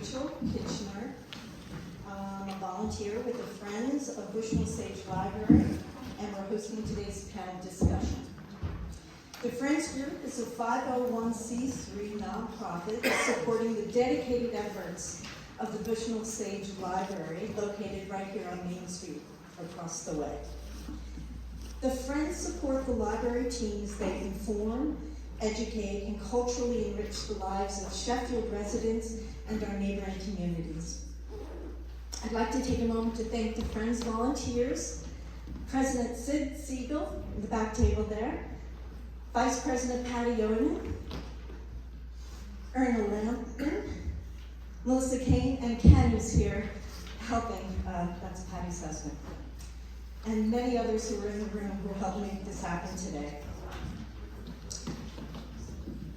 Rachel Kitchener. I'm a volunteer with the Friends of Bushnell-Sage Library, and we're hosting today's panel discussion. The Friends Group is a 501c3 nonprofit supporting the dedicated efforts of the Bushnell-Sage Library, located right here on Main Street, across the way. The Friends support the library teams. They inform, educate, and culturally enrich the lives of Sheffield residents and our neighboring communities. I'd like to take a moment to thank the Friends volunteers, President Sid Siegel, in the back table there, Vice President Patty Oden, Erna Lampton, Melissa Kane, and Ken is here helping, that's Patty's husband, and many others who are in the room who helped make this happen today.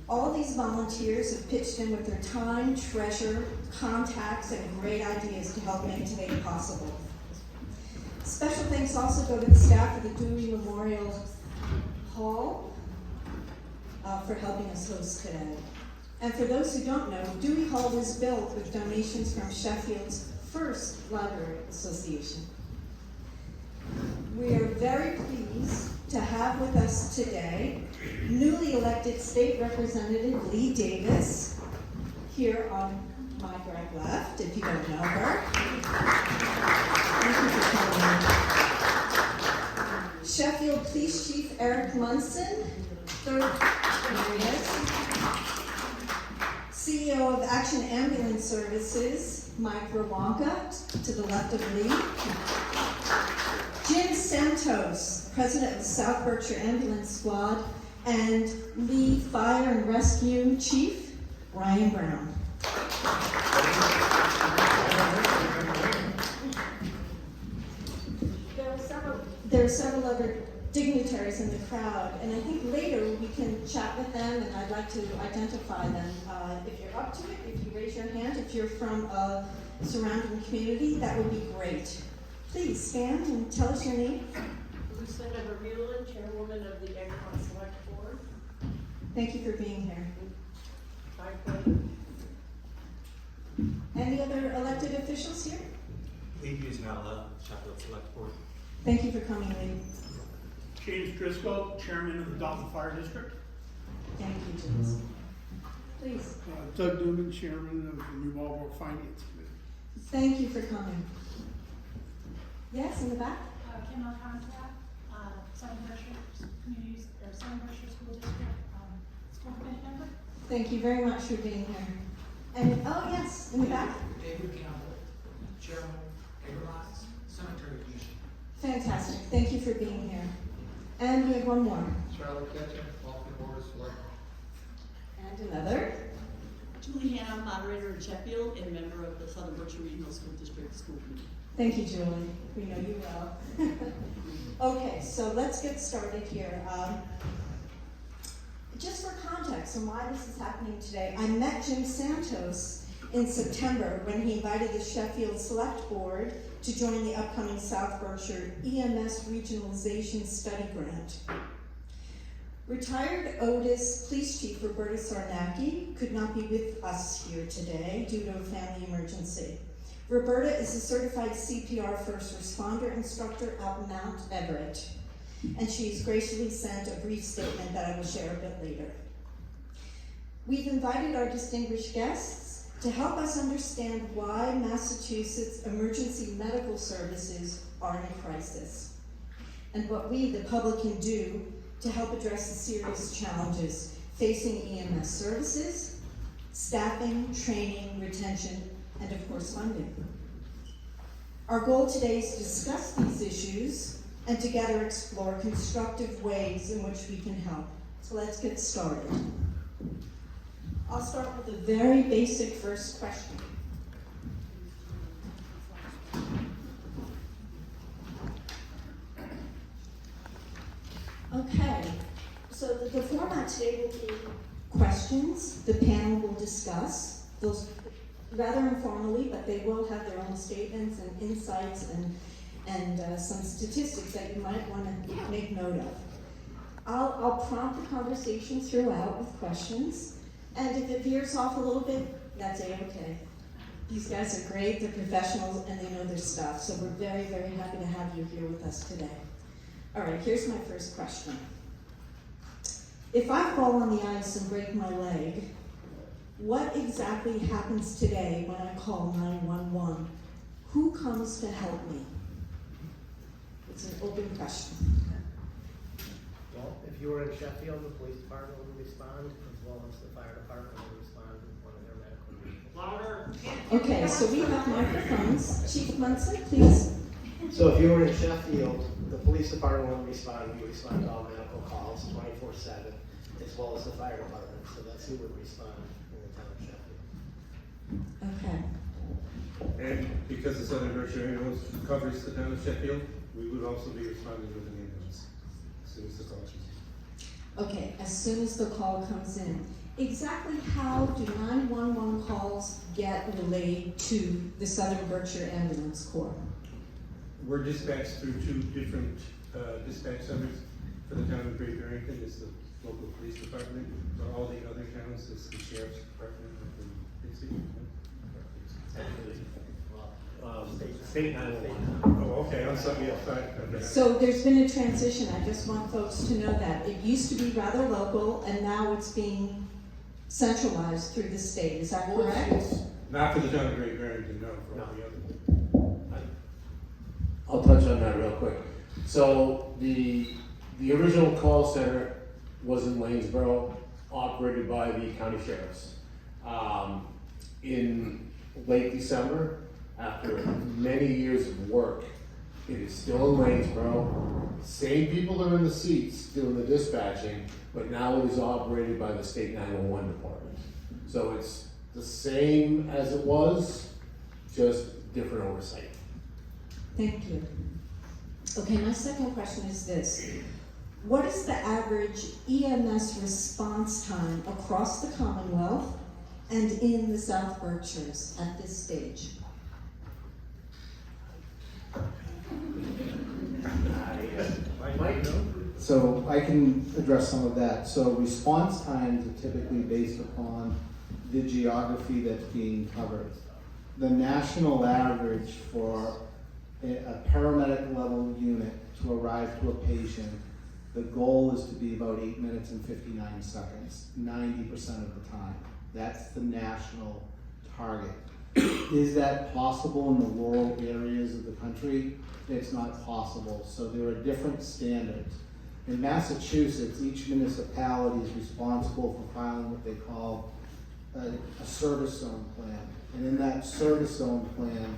All these volunteers have pitched in with their time, treasure, contacts, and great ideas to help make today possible. Special thanks also go to the staff of the Dewey Memorial Hall for helping us host today. And for those who don't know, Dewey Hall was built with donations from Sheffield's first library association. We are very pleased to have with us today newly elected State Representative Leigh Davis, here on my direct left, if you don't know her. Thank you for coming. Sheffield Police Chief Eric Munson, third CEO of Action Ambulance Services, Mike Woronka, to the left of Leigh. Jim Santos, President of the South Berkshire Ambulance Squad, and Leigh Fire and Rescue Chief, Ryan Brown. There are several other dignitaries in the crowd, and I think later we can chat with them, and I'd like to identify them. If you're up to it, if you raise your hand, if you're from a surrounding community, that would be great. Please stand and tell us your name. Lucinda Vermeulen, Chairwoman of the Econ Select Board. Thank you for being here. My pleasure. Any other elected officials here? Leigh Bushnell, Sheffield Select Board. Thank you for coming, Leigh. James Driscoll, Chairman of the Dalton Fire District. Thank you, James. Please. Doug Newman, Chairman of the New Marlboro Finance Committee. Thank you for coming. Yes, in the back? Kim Contact, Southern Berkshire Communities, or Southern Berkshire School District, school committee member. Thank you very much for being here. And, oh yes, in the back? David Campbell, Chairman, Abrams Cemetery Commission. Fantastic. Thank you for being here. And we have one more. Charlie Ketchum, Baltimore Board of Selectmen. And another. Julie Hannah, moderator in Sheffield and member of the Southern Berkshire Regional School District School Committee. Thank you, Julie. We know you well. Okay, so let's get started here. Just for context on why this is happening today, I met Jim Santos in September when he invited the Sheffield Select Board to join the upcoming South Berkshire EMS Regionalization Study Grant. Retired Otis Police Chief Roberta Sarnacki could not be with us here today due to a family emergency. Roberta is a certified CPR first responder instructor at Mount Everett, and she's graciously sent a brief statement that I will share a bit later. We've invited our distinguished guests to help us understand why Massachusetts emergency medical services are in a crisis, and what we, the public, can do to help address the serious challenges facing EMS services, staffing, training, retention, and of course funding. Our goal today is to discuss these issues and together explore constructive ways in which we can help. So let's get started. I'll start with a very basic first question. Okay, so the format today will be questions. The panel will discuss those rather informally, but they will have their own statements and insights and some statistics that you might want to make note of. I'll prompt the conversation throughout with questions, and if it veers off a little bit, that's A-okay. These guys are great, they're professionals, and they know their stuff, so we're very, very happy to have you here with us today. All right, here's my first question. If I fall on the ice and break my leg, what exactly happens today when I call 911? Who comes to help me? It's an open question. Well, if you were in Sheffield, the police department would respond, as well as the fire department would respond with one of their medical vehicles. Louder. Okay, so we have microphones. Chief Munson, please. So if you were in Sheffield, the police department would respond, we respond to all medical calls 24/7, as well as the fire department, so that's who would respond in the town of Sheffield. Okay. And because the Southern Berkshire ambulance covers the town of Sheffield, we would also be responding with an ambulance as soon as the call comes in. Okay, as soon as the call comes in. Exactly how do 911 calls get relayed to the Southern Berkshire Ambulance Corps? We're dispatched through two different dispatch centers. For the town of Great Barrington, it's the local police department. For all the other towns, it's the sheriff's department of the precinct. State 911. Oh, okay, I'm sorry, outside. Okay. So there's been a transition, I just want folks to know that. It used to be rather local, and now it's being centralized through the state, is that correct? Not for the town of Great Barrington, no, for all the other. I'll touch on that real quick. So the original call center was in Lanesboro, operated by the county sheriffs. In late December, after many years of work, it is still in Lanesboro. Same people are in the seats doing the dispatching, but now it is operated by the state 911 department. So it's the same as it was, just different oversight. Thank you. Okay, my second question is this. What is the average EMS response time across the Commonwealth and in the South Berkshires at this stage? So I can address some of that. So response times are typically based upon the geography that's being covered. The national average for a paramedic level unit to arrive to a patient, the goal is to be about 8 minutes and 59 seconds, 90% of the time. That's the national target. Is that possible in the rural areas of the country? It's not possible. So there are different standards. In Massachusetts, each municipality is responsible for filing what they call a service zone plan. And in that service zone plan,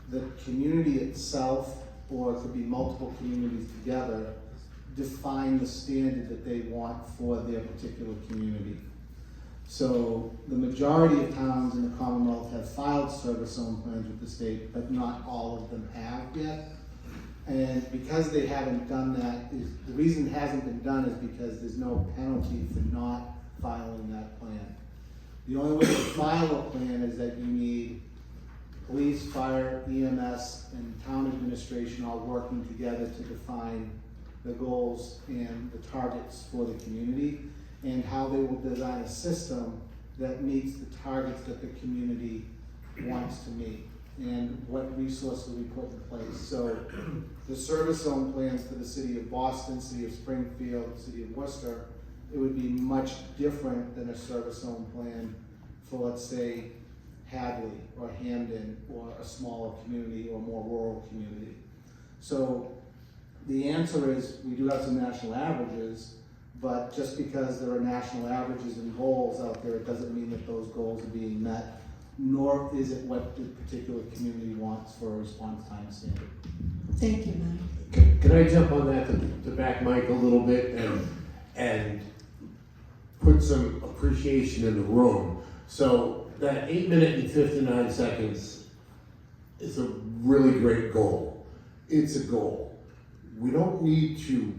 the community itself, or it could be multiple communities together, define the standard that they want for their particular community. So the majority of towns in the Commonwealth have filed service zone plans with the state, but not all of them have yet. And because they haven't done that, the reason it hasn't been done is because there's no penalty for not filing that plan. The only way to file a plan is that you need police, fire, EMS, and town administration all working together to define the goals and the targets for the community, and how they will design a system that meets the targets that the community wants to meet, and what resources we put in place. So the service zone plans for the city of Boston, city of Springfield, city of Worcester, it would be much different than a service zone plan for, let's say, Hadley or Hamden or a smaller community or more rural community. So the answer is we do have some national averages, but just because there are national averages and goals out there, it doesn't mean that those goals are being met, nor is it what the particular community wants for a response time standard. Thank you, Mike. Can I jump on that to back Mike a little bit and put some appreciation in the room? So that 8 minute and 59 seconds is a really great goal. It's a goal. We don't need to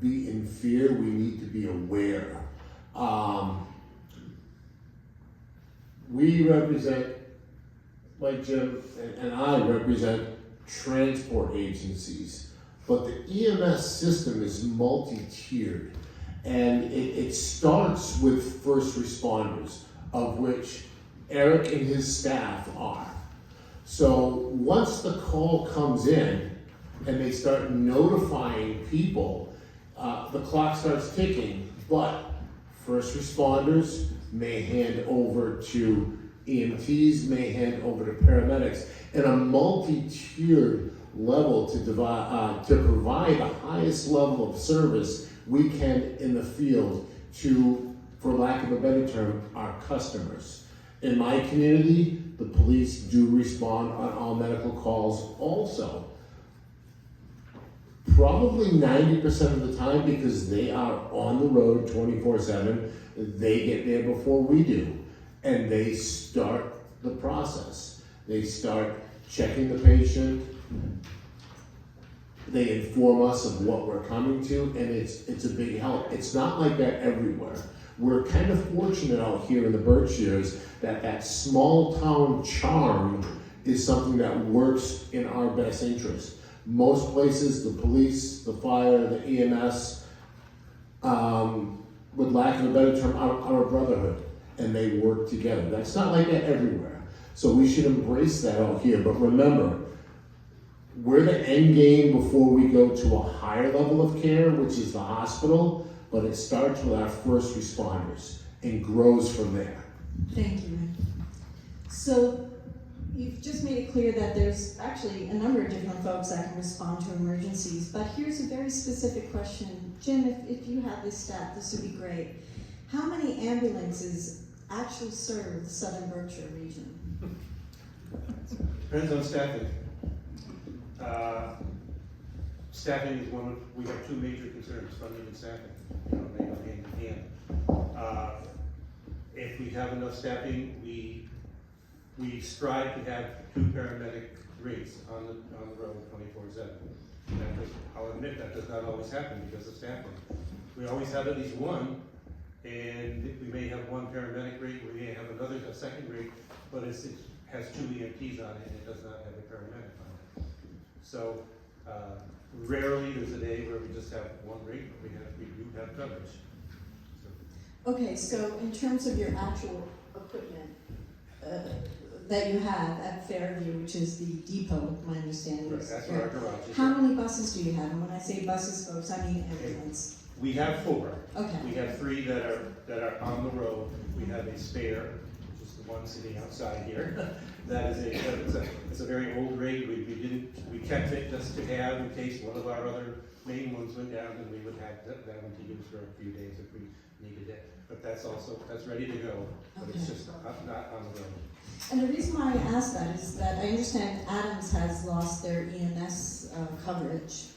be in fear, we need to be aware. We represent, like Jim and I represent transport agencies, but the EMS system is multi-tiered, and it starts with first responders, of which Eric and his staff are. So once the call comes in and they start notifying people, the clock starts ticking, but first responders may hand over to EMTs, may hand over to paramedics, and a multi-tiered level to provide the highest level of service we can in the field to, for lack of a better term, our customers. In my community, the police do respond on all medical calls also. Probably 90% of the time, because they are on the road 24/7, they get there before we do. And they start the process. They start checking the patient. They inform us of what we're coming to, and it's a big help. It's not like that everywhere. We're kind of fortunate out here in the Berkshires that small town charm is something that works in our best interest. Most places, the police, the fire, the EMS, with lack of a better term, are a brotherhood, and they work together. That's not like that everywhere. So we should embrace that out here. But remember, we're the end game before we go to a higher level of care, which is the hospital, but it starts with our first responders and grows from there. Thank you. So you've just made it clear that there's actually a number of different folks that can respond to emergencies, but here's a very specific question. Jim, if you have this stat, this would be great. How many ambulances actually serve the Southern Berkshire region? Depends on staffing. Staffing is we have two major concerns, funding and staffing. They go hand in hand. If we have enough staffing, we strive to have 2 paramedic rates on the road 24/7. I'll admit that does not always happen because of staffing. We always have at least one, and we may have 1 paramedic rate, we may have a second rate, but it has 2 EMTs on it and it does not have a paramedic on it. So rarely there's a day where we just have 1 rate, but we do have coverage. Okay, so in terms of your actual equipment that you have at Fairview, which is the depot, my understanding Right, is. that's where our garage is. How many buses do you have? And when I say buses, folks, I mean ambulance. We have 4. Okay. We have 3 that are on the road. We have a spare, which is the one sitting outside here. That is it's a very old rig. We kept it just to have in case one of our other main ones went down, and we would have that one to use for a few days if we needed it. But that's ready to go, but it's just not on the road. And the reason why I ask that is that I understand Adams has lost their EMS coverage.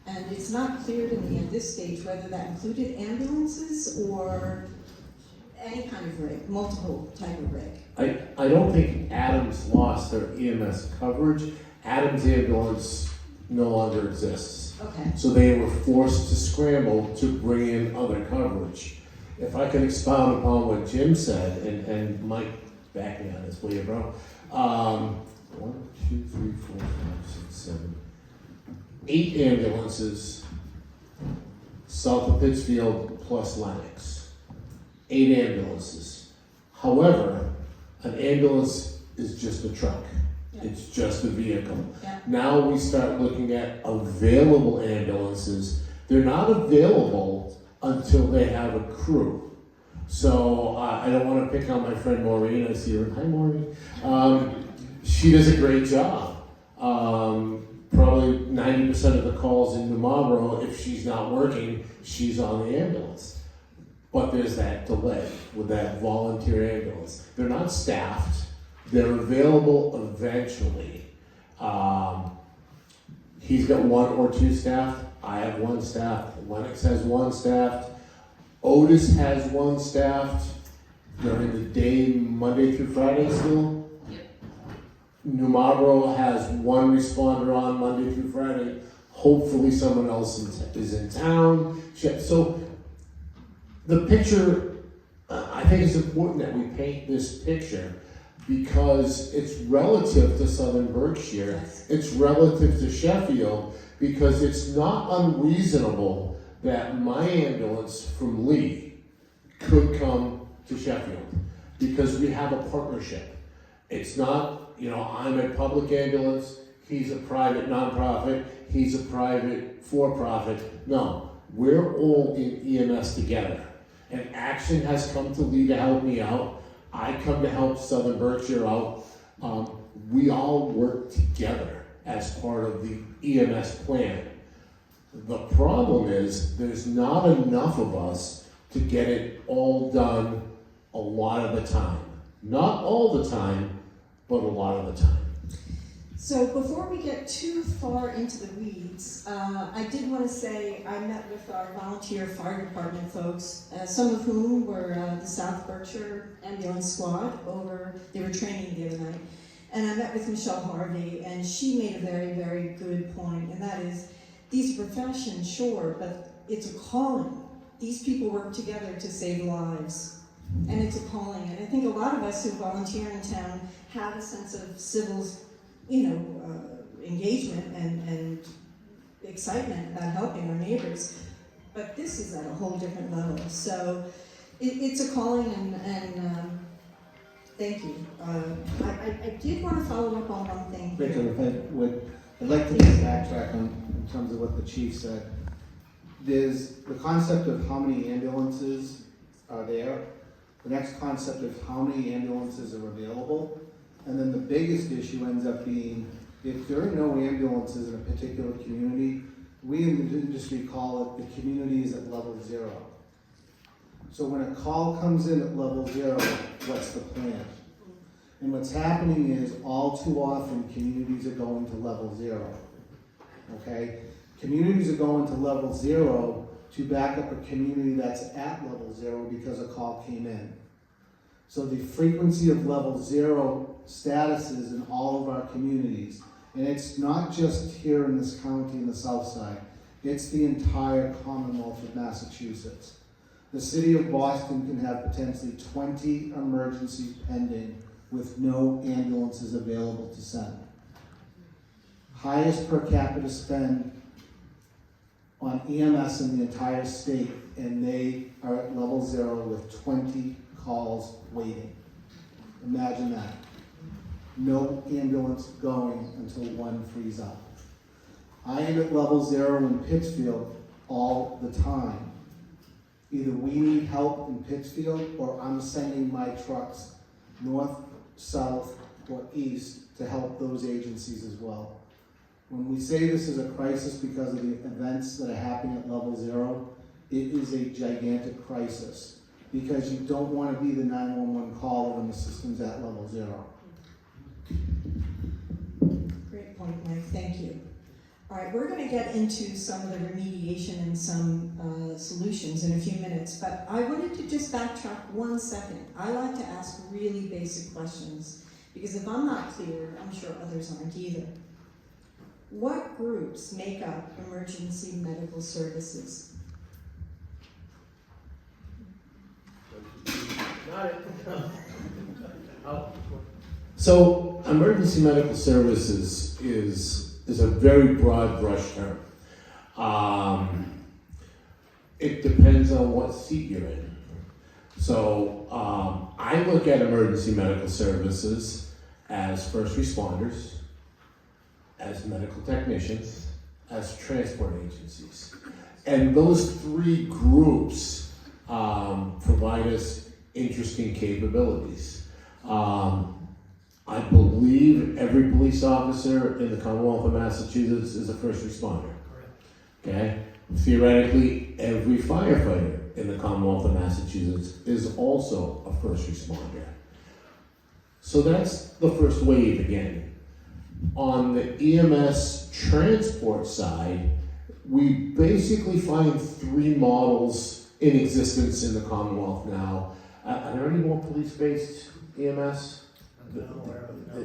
And it's not clear to me at this stage whether that included ambulances or any kind of rig, multiple type of rig. I don't think Adams lost their EMS coverage. Adams ambulance no longer exists. Okay. So they were forced to scramble to bring in other coverage. If I can expound upon what Jim said, and Mike, back me on this, will you, bro? 1, 2, 3, 4, 5, 6, 7, 8 ambulances south of Pittsfield plus Lennox. 8 ambulances. However, an ambulance is just a truck. Yeah. It's just a vehicle. Yeah. Now we start looking at available ambulances. They're not available until they have a crew. So I don't want to pick on my friend Maureen. I see her. Hi, Maureen. She does a great job. Probably 90% of the calls in New Marlboro, if she's not working, she's on the ambulance. But there's that delay with that volunteer ambulance. They're not staffed. They're available eventually. He's got 1 or 2 staff. I have 1 staff. Lennox has 1 staffed. Otis has 1 staffed during the day, Monday through Friday still. New Marlboro has 1 responder on Monday through Friday. Hopefully someone else is in town. So the picture, I think it's important that we paint this picture because it's relative to Southern Berkshire. It's relative to Sheffield because it's not unreasonable that my ambulance from Leigh could come to Sheffield. because we have a partnership. It's not, you know, I'm a public ambulance, he's a private nonprofit, he's a private for-profit. No, we're all in EMS together. And Action has come to Leigh to help me out. I come to help Southern Berkshire out. We all work together as part of the EMS plan. The problem is there's not enough of us to get it all done a lot of the time. Not all the time, but a lot of the time. So before we get too far into the weeds, I did want to say I met with our volunteer fire department folks, some of whom were the South Berkshire Ambulance Squad they were training the other night. And I met with Michelle Harvey, and she made a very, very good point, and that is, these are professions, sure, but it's a calling. These people work together to save lives, and it's a calling. And I think a lot of us who volunteer in town have a sense of civil, engagement and excitement about helping our neighbors. But this is at a whole different level. So it's a calling, and thank you. I did want to follow up on one thing here. Rachel, I'd like to just backtrack in terms of what the chief said. There's the concept of how many ambulances are there. The next concept of how many ambulances are available. And then the biggest issue ends up being, if there are no ambulances in a particular community, we in the industry call it the community is at level 0. So when a call comes in at level 0, what's the plan? And what's happening is all too often communities are going to level 0. Okay? Communities are going to level 0 to back up a community that's at level 0 because a call came in. So the frequency of level 0 statuses in all of our communities, and it's not just here in this county in the south side, it's the entire Commonwealth of Massachusetts. The city of Boston can have potentially 20 emergencies pending with no ambulances available to send. Highest per capita spend on EMS in the entire state, and they are at level 0 with 20 calls waiting. Imagine that. No ambulance going until one frees up. I am at level 0 in Pittsfield all the time. Either we need help in Pittsfield or I'm sending my trucks north, south, or east to help those agencies as well. When we say this is a crisis because of the events that are happening at level 0, it is a gigantic crisis because you don't want to be the 911 caller when the system's at level 0. Great point, Mike. Thank you. All right, we're going to get into some of the remediation and some solutions in a few minutes, but I wanted to just backtrack 1 second. I like to ask really basic questions because if I'm not clear, I'm sure others aren't either. What groups make up emergency medical services? So, emergency medical services is a very broad brush term. It depends on what seat you're in. So, I look at emergency medical services as first responders, as medical technicians, as transport agencies. And those three groups provide us interesting capabilities. I believe every police officer in the Commonwealth of Massachusetts is a first responder. Okay? Theoretically, every firefighter in the Commonwealth of Massachusetts is also a first responder. So that's the first wave again. On the EMS transport side, we basically find three models in existence in the Commonwealth now. Are there any more police-based EMS?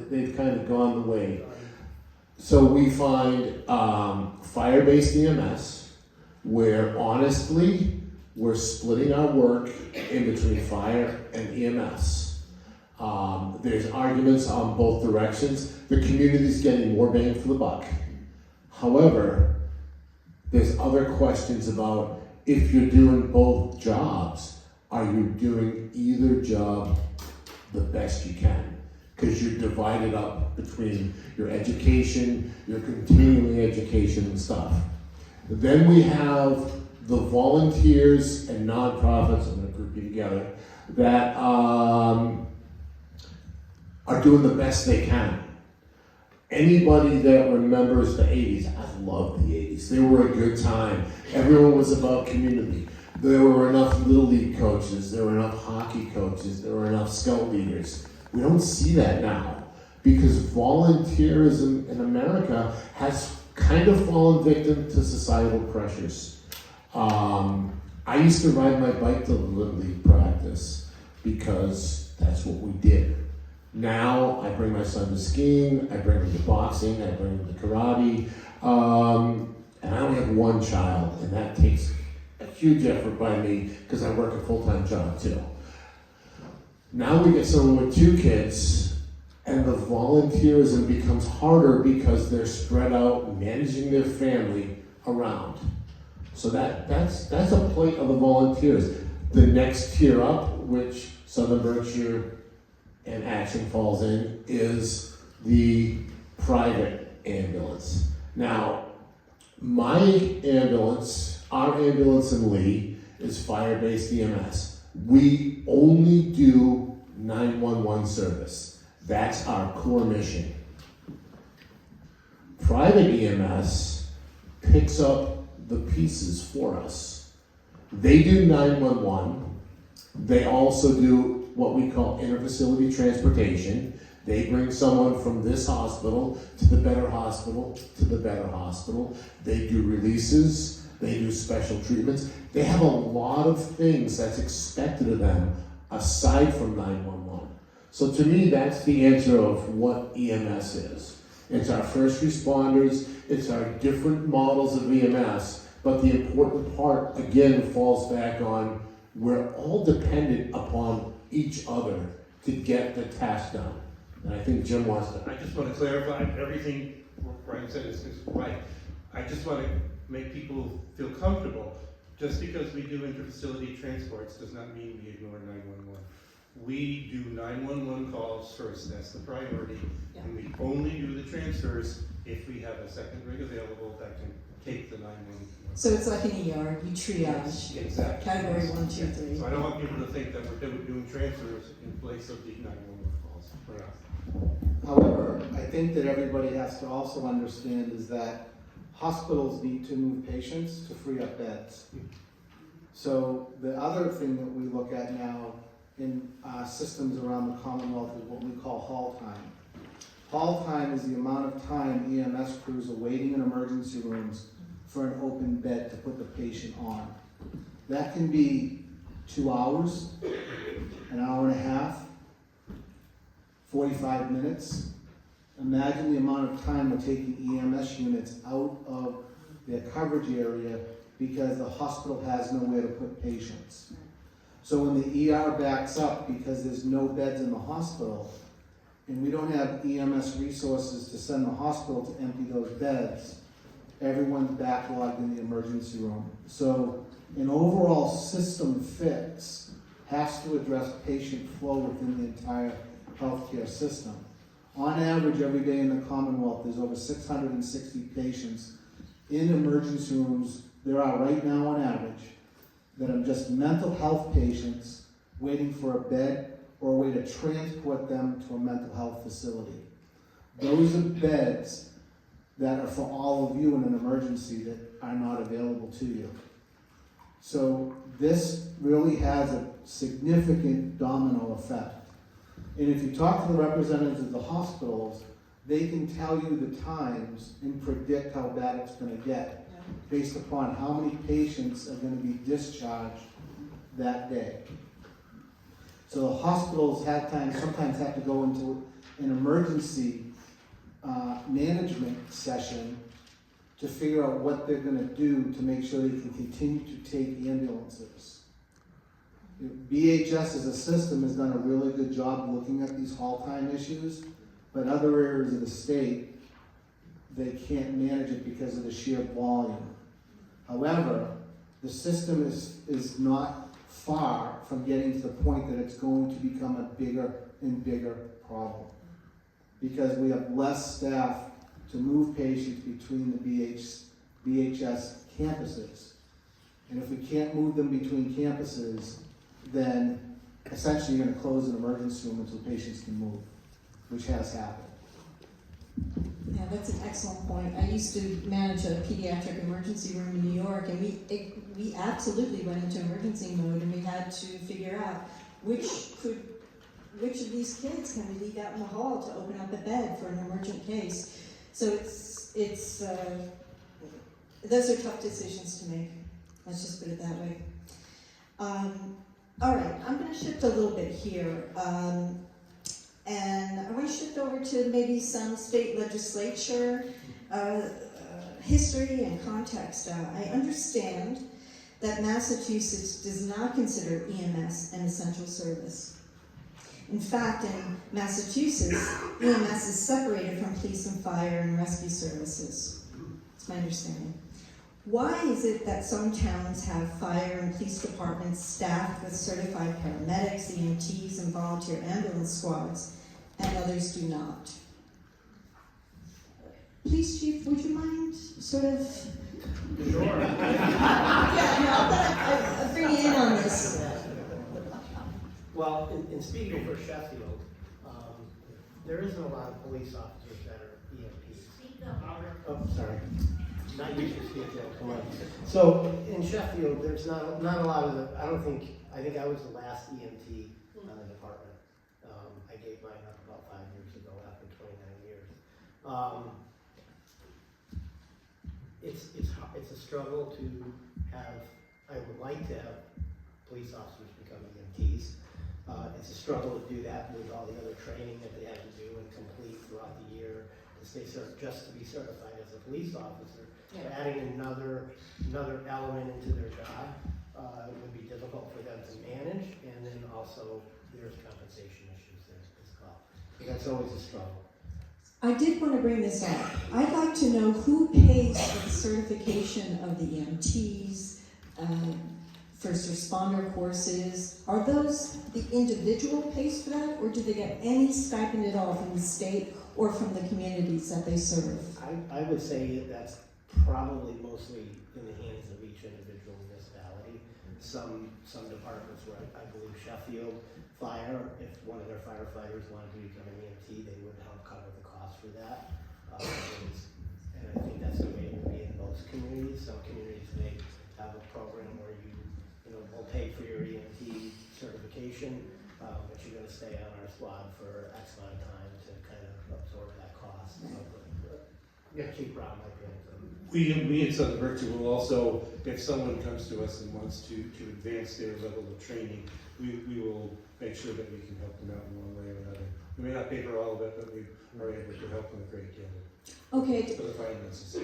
They've kind of gone the way. So we find fire-based EMS, where honestly, we're splitting our work in between fire and EMS. There's arguments on both directions. The community's getting more bang for the buck. However, there's other questions about if you're doing both jobs, are you doing either job the best you can, because you're divided up between your education, your continuing education and stuff. Then we have the volunteers and nonprofits, I'm gonna group you together, that are doing the best they can. Anybody that remembers the 80s, I love the 80s. They were a good time. Everyone was about community. There were enough Little League coaches, there were enough hockey coaches, there were enough scout leaders. We don't see that now because volunteerism in America has kind of fallen victim to societal pressures. I used to ride my bike to the Little League practice because that's what we did. Now I bring my son to skiing, I bring him to boxing, I bring him to karate, and I only have one child, and that takes a huge effort by me because I work a full-time job too. Now we get someone with 2 kids, and the volunteerism becomes harder because they're spread out managing their family around. So that's a plight of the volunteers. The next tier up, which Southern Berkshire and Action falls in, is the private ambulance. Now, my ambulance, our ambulance in Leigh, is fire-based EMS. We only do 911 service. That's our core mission. Private EMS picks up the pieces for us. They do 911. They also do what we call interfacility transportation. They bring someone from this hospital to the better hospital to the better hospital. They do releases. They do special treatments. They have a lot of things that's expected of them aside from 911. So to me, that's the answer of what EMS is. It's our first responders. It's our different models of EMS. But the important part, again, falls back on we're all dependent upon each other to get the task done. And I think Jim wants to. I just want to clarify, everything Brian said is right. I just want to make people feel comfortable. Just because we do interfacility transports does not mean we ignore 911. We do 911 calls first, that's the priority. Yeah. And we only do the transfers if we have a second rig available that can take the 911. So it's like an ER, you triage. Exactly. Category 1, 2, 3. So I don't want people to think that we're doing transfers in place of the 911 calls. However, I think that everybody has to also understand is that hospitals need to move patients to free up beds. So the other thing that we look at now in systems around the Commonwealth is what we call haul time. Haul time is the amount of time EMS crews are waiting in emergency rooms for an open bed to put the patient on. That can be 2 hours, an hour and a half, 45 minutes. Imagine the amount of time we're taking EMS units out of their coverage area because the hospital has nowhere to put patients. So when the ER backs up because there's no beds in the hospital, and we don't have EMS resources to send the hospital to empty those beds, everyone's backlogged in the emergency room. So an overall system fix has to address patient flow within the entire healthcare system. On average, every day in the Commonwealth, there's over 660 patients in emergency rooms. There are right now on average that are just mental health patients waiting for a bed or a way to transport them to a mental health facility. Those are beds that are for all of you in an emergency that are not available to you. So this really has a significant domino effect. And if you talk to the representatives of the hospitals, they can tell you the times and predict how bad it's going to get based upon how many patients are going to be discharged that day. So the hospitals sometimes have to go into an emergency management session to figure out what they're going to do to make sure they can continue to take ambulances. BHS as a system has done a really good job looking at these haul time issues, but other areas of the state, they can't manage it because of the sheer volume. However, the system is not far from getting to the point that it's going to become a bigger and bigger problem. Because we have less staff to move patients between the BHS campuses. And if we can't move them between campuses, then essentially you're gonna close an emergency room until patients can move, which has happened. Yeah, that's an excellent point. I used to manage a pediatric emergency room in New York, and we absolutely went into emergency mode, and we had to figure out which of these kids can we leave out in the hall to open up a bed for an emergent case. So it's those are tough decisions to make. Let's just put it that way. All right, I'm going to shift a little bit here. And I want to shift over to maybe some state legislature history and context. I understand that Massachusetts does not consider EMS an essential service. In fact, in Massachusetts, EMS is separated from police and fire and rescue services. That's my understanding. Why is it that some towns have fire and police departments staffed with certified paramedics, EMTs, and volunteer ambulance squads, and others do not? Police chief, would you mind sort of... Sure. Yeah, no, I'll bring you in on this. Well, in speaking for Sheffield, there isn't a lot of police officers that are EMTs. Oh, sorry. Not used to speak that, come on. So in Sheffield, there's not a lot of I think I was the last EMT on the department. I gave mine up about 5 years ago after 29 years. It's a struggle to have, I would like to have police officers become EMTs. It's a struggle to do that with all the other training that they have to do and complete throughout the year to stay just to be certified as a police officer. Yeah. Adding another element into their job would be difficult for them to manage, and then also there's compensation issues there as well. So that's always a struggle. I did want to bring this up. I'd like to know who pays for the certification of the EMTs, first responder courses. Are those the individual pays for that, or do they get any stipend at all from the state or from the communities that they serve? I would say that's probably mostly in the hands of each individual municipality. Some departments where I believe Sheffield Fire, if one of their firefighters wanted to become an EMT, they would help cover the cost for that. And I think that's the way it would be in most communities. Some communities may have a program where you will pay for your EMT certification, but you're going to stay on our squad for X amount of time to kind of absorb that cost. So, cheap route might be able to. We in Southern Berkshire will also, if someone comes to us and wants to advance their level of training, we will make sure that we can help them out in one way or another. We may not pay for all of it, but we are able to help them a great deal. Okay, For the finances.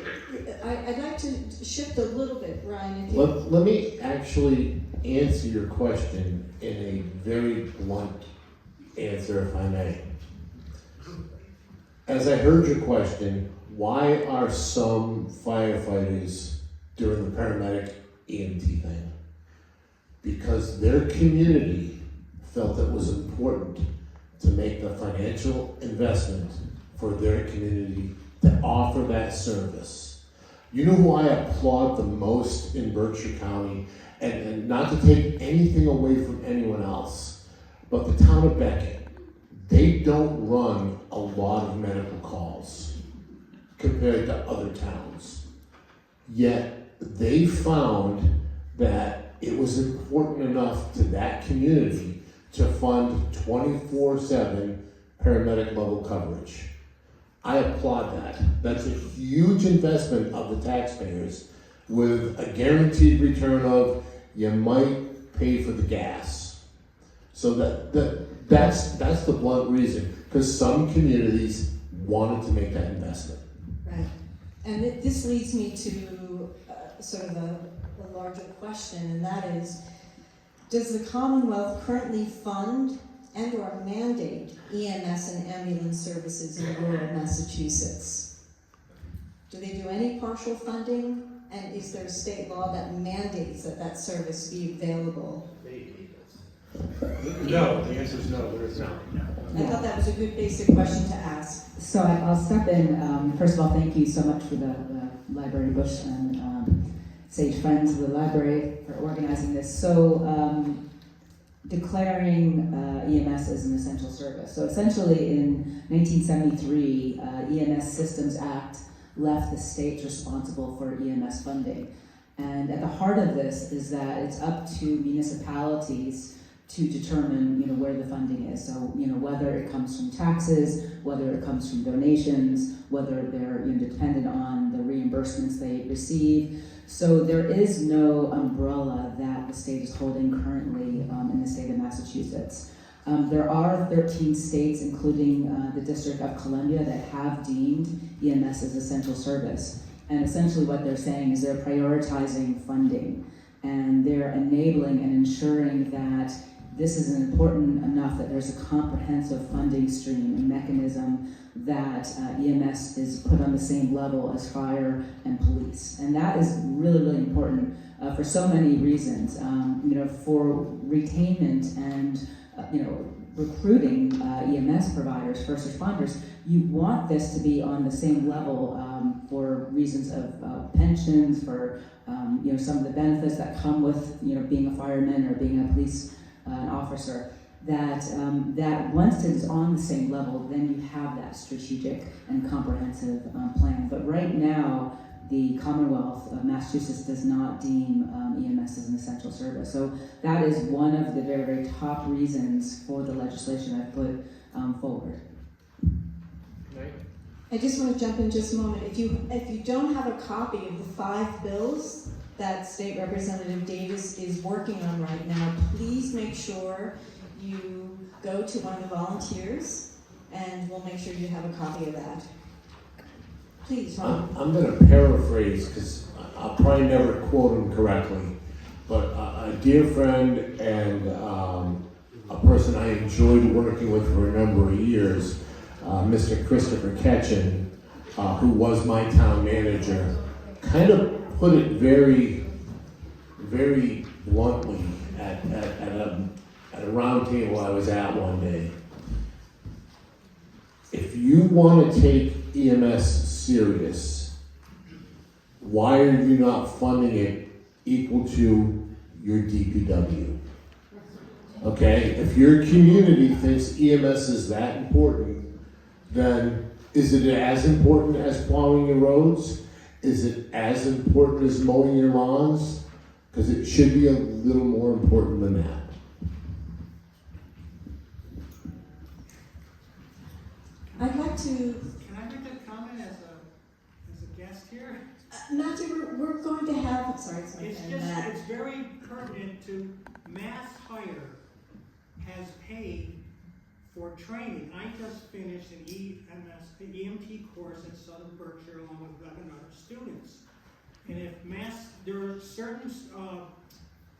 I'd like to shift a little bit, Ryan. If you... Let me actually answer your question in a very blunt answer, if I may. As I heard your question, why are some firefighters doing the paramedic EMT thing? Because their community felt it was important to make the financial investment for their community to offer that service. You know who I applaud the most in Berkshire County, and not to take anything away from anyone else, but the town of Beckett. They don't run a lot of medical calls compared to other towns. Yet they found that it was important enough to that community to fund 24/7 paramedic level coverage. I applaud that. That's a huge investment of the taxpayers with a guaranteed return of you might pay for the gas. So that's the blunt reason, because some communities wanted to make that investment. Right. And this leads me to sort of a larger question, and that is, does the Commonwealth currently fund and or mandate EMS and ambulance services in rural Massachusetts? Do they do any partial funding? And is there a state law that mandates that service be available? No, the answer is no, there is not. I thought that was a good basic question to ask. So I'll step in. First of all, thank you so much for the Library Bush and Sage Friends of the Library for organizing this. So declaring EMS as an essential service. So essentially in 1973, EMS Systems Act left the states responsible for EMS funding. And at the heart of this is that it's up to municipalities to determine, where the funding is. So, whether it comes from taxes, whether it comes from donations, whether they're dependent on the reimbursements they receive. So there is no umbrella that the state is holding currently in the state of Massachusetts. There are 13 states, including the District of Columbia, that have deemed EMS as essential service. And essentially what they're saying is they're prioritizing funding, and they're enabling and ensuring that this is important enough that there's a comprehensive funding stream and mechanism that EMS is put on the same level as fire and police. And that is really, really important for so many reasons. For retainment and, recruiting EMS providers, first responders, you want this to be on the same level for reasons of pensions, for some of the benefits that come with being a fireman or being a police officer. That once it is on the same level, then you have that strategic and comprehensive plan. But right now, the Commonwealth of Massachusetts does not deem EMS as an essential service. So that is one of the very, very top reasons for the legislation I put forward. I just want to jump in just a moment. If you don't have a copy of the 5 bills that State Representative Davis is working on right now, please make sure you go to one of the volunteers, and we'll make sure you have a copy of that. Please, Ron. I'm going to paraphrase because I'll probably never quote him correctly, but a dear friend and a person I enjoyed working with for a number of years, Mr. Christopher Ketchen, who was my town manager, kind of put it very, very bluntly at a round table I was at one day. If you want to take EMS serious, why are you not funding it equal to your DPW? Okay, if your community thinks EMS is that important, then is it as important as plowing your roads? Is it as important as mowing your lawns? Because it should be a little more important than that. I'd like to, Can I make a comment as a guest here? Matthew, we're going to have, sorry, it's my friend Matt. It's very pertinent to Mass Hire has paid for training. I just finished an EMT course at Southern Berkshire along with 11 other students. And if there are certain,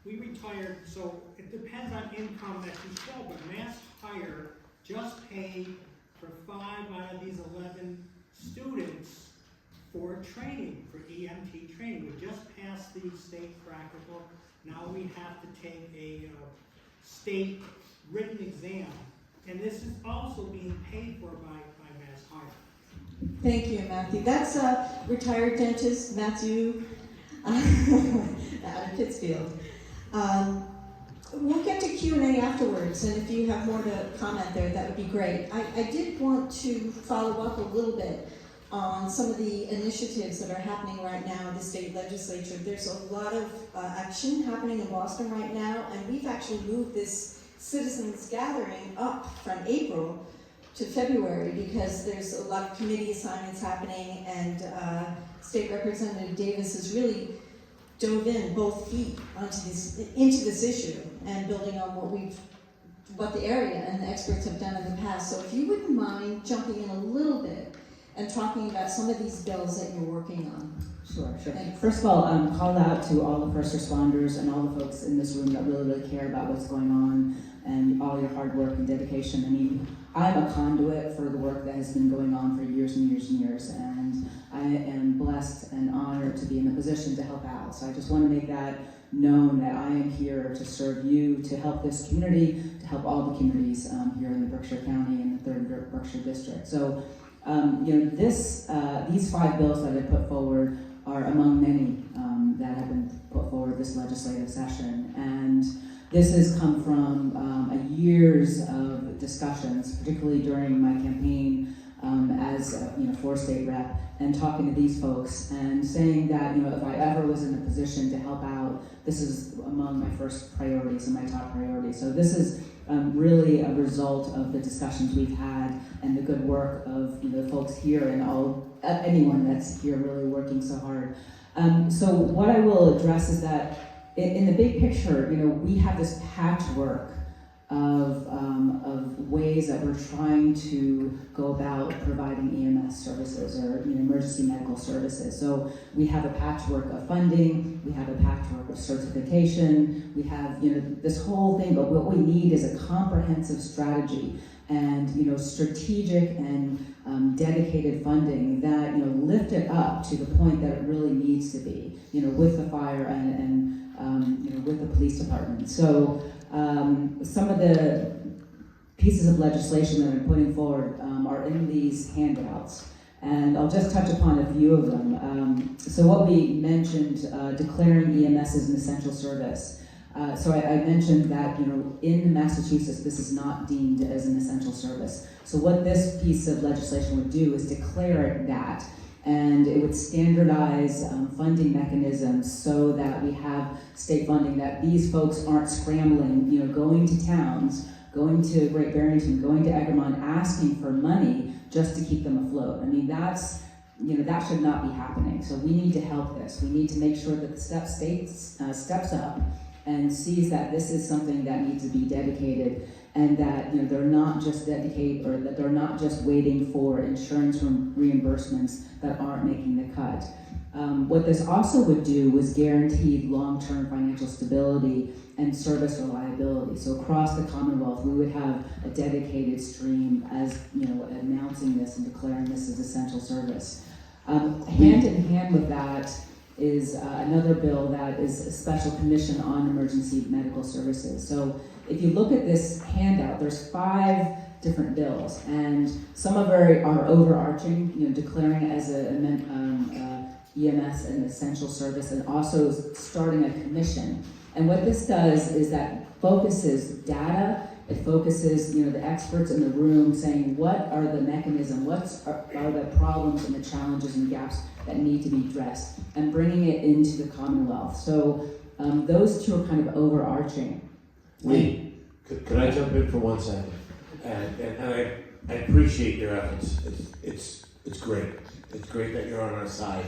we retired, so it depends on income that you show, but Mass Hire just paid for 5 out of these 11 students for training, for EMT training. We just passed the state practical. Now we have to take a state written exam. And this is also being paid for by Mass Hire. Thank you, Matthew. That's a retired dentist, Matthew, out of Pittsfield. We'll get to Q&A afterwards, and if you have more to comment there, that would be great. I did want to follow up a little bit on some of the initiatives that are happening right now in the state legislature. There's a lot of action happening in Boston right now, and we've actually moved this citizens gathering up from April to February because there's a lot of committee assignments happening, and State Representative Davis has really dove in both feet into this issue and building on what the area and the experts have done in the past. So if you wouldn't mind jumping in a little bit and talking about some of these bills that you're working on. Sure. First of all, call out to all the first responders and all the folks in this room that really, really care about what's going on and all your hard work and dedication. I mean, I'm a conduit for the work that has been going on for years and years and years, and I am blessed and honored to be in a position to help out. So I just want to make that known, that I am here to serve you, to help this community, to help all the communities here in the Berkshire County and the 3rd Berkshire District. So, these 5 bills that I put forward are among many that have been put forward this legislative session. And this has come from years of discussions, particularly during my campaign as for state rep, and talking to these folks and saying that if I ever was in a position to help out, this is among my first priorities and my top priorities. So this is really a result of the discussions we've had and the good work of the folks here and anyone that's here really working so hard. So what I will address is that in the big picture, we have this patchwork of ways that we're trying to go about providing EMS services or emergency medical services. So we have a patchwork of funding, we have a patchwork of certification, we have this whole thing. But what we need is a comprehensive strategy and strategic and dedicated funding that lift it up to the point that it really needs to be. With the fire and with the police department. So some of the pieces of legislation that I'm putting forward are in these handouts, and I'll just touch upon a few of them. So what we mentioned, declaring EMS as an essential service. So I mentioned that in Massachusetts this is not deemed as an essential service. So what this piece of legislation would do is declare that, and it would standardize funding mechanisms so that we have state funding, that these folks aren't scrambling, going to towns, going to Great Barrington, going to Egremont, asking for money just to keep them afloat. I mean, that's, that should not be happening. So we need to help this. We need to make sure that the state steps up and sees that this is something that needs to be dedicated, and that they're not just that they're not just waiting for insurance reimbursements that aren't making the cut. What this also would do was guarantee long-term financial stability and service reliability. So across the Commonwealth, we would have a dedicated stream as announcing this and declaring this as essential service. Hand in hand with that is another bill that is a special commission on emergency medical services. So if you look at this handout, there's 5 different bills, and some of them are overarching, declaring as EMS an essential service, and also starting a commission. And what this does is that focuses data. It focuses, the experts in the room saying what are the mechanisms, what are the problems and the challenges and gaps that need to be addressed, and bringing it into the Commonwealth. So those 2 are kind of overarching. Leigh, could I jump in for 1 second? And I appreciate your efforts. It's great. It's great that you're on our side.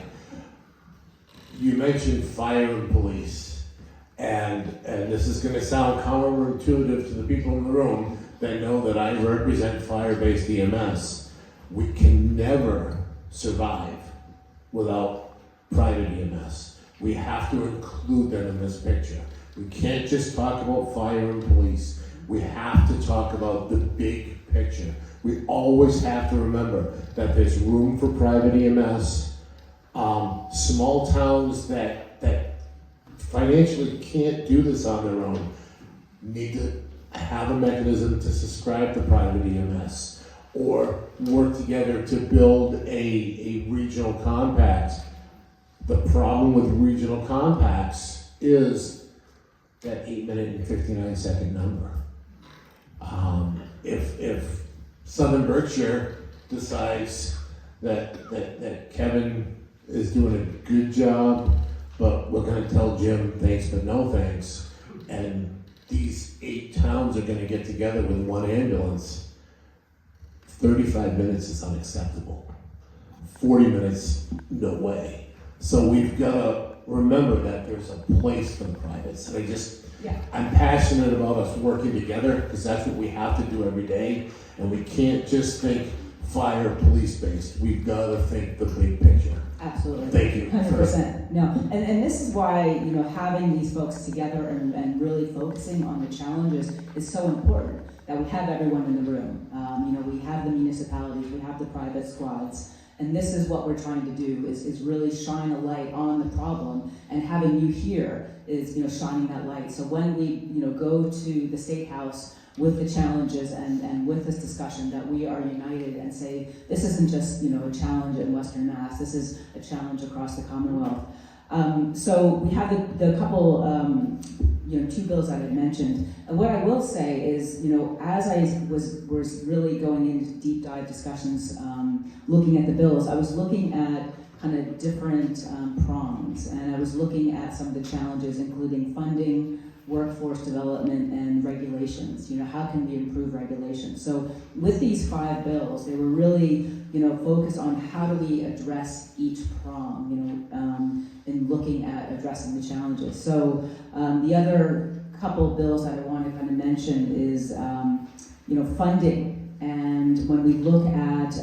You mentioned fire and police, and this is going to sound counterintuitive to the people in the room that know that I represent fire-based EMS. We can never survive without private EMS. We have to include them in this picture. We can't just talk about fire and police. We have to talk about the big picture. We always have to remember that there's room for private EMS. Small towns that financially can't do this on their own need to have a mechanism to subscribe to private EMS or work together to build a regional compact. The problem with regional compacts is that 8-minute and 59-second number. If Southern Berkshire decides that Kevin is doing a good job, but we're going to tell Jim thanks but no thanks, and these 8 towns are going to get together with 1 ambulance, 35 minutes is unacceptable. 40 minutes, no way. So we've got to remember that there's a place for the privates. And I'm passionate about us working together, because that's what we have to do every day. And we can't just think fire, police-based. We've got to think the big picture. Absolutely. Thank you. 100%. No, and this is why, having these folks together and really focusing on the challenges is so important. that we have everyone in the room. We have the municipalities, we have the private squads, and this is what we're trying to do, is really shine a light on the problem, and having you here is, shining that light. So when we, go to the State House with the challenges and with this discussion, that we are united and say, this isn't just, a challenge in Western Mass, this is a challenge across the Commonwealth. So we have the couple, 2 bills that I mentioned. And what I will say is, as I was really going into deep dive discussions, looking at the bills, I was looking at kind of different prongs, and I was looking at some of the challenges, including funding, workforce development, and regulations. How can we improve regulations? So with these 5 bills, they were really, focused on how do we address each prong, in looking at addressing the challenges. So the other couple bills that I want to kind of mention is, funding. And when we look at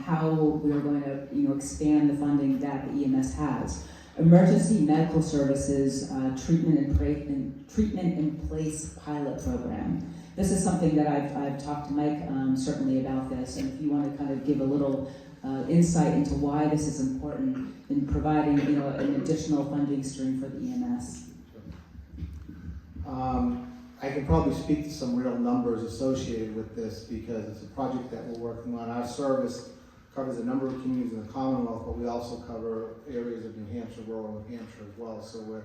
how we're going to, expand the funding that the EMS has, emergency medical services treatment in place pilot program. This is something that I've talked to Mike certainly about this, and if you want to kind of give a little insight into why this is important in providing an additional funding stream for the EMS. I can probably speak to some real numbers associated with this because it's a project that we're working on. Our service covers a number of communities in the Commonwealth, but we also cover areas of New Hampshire, rural New Hampshire as well. So we're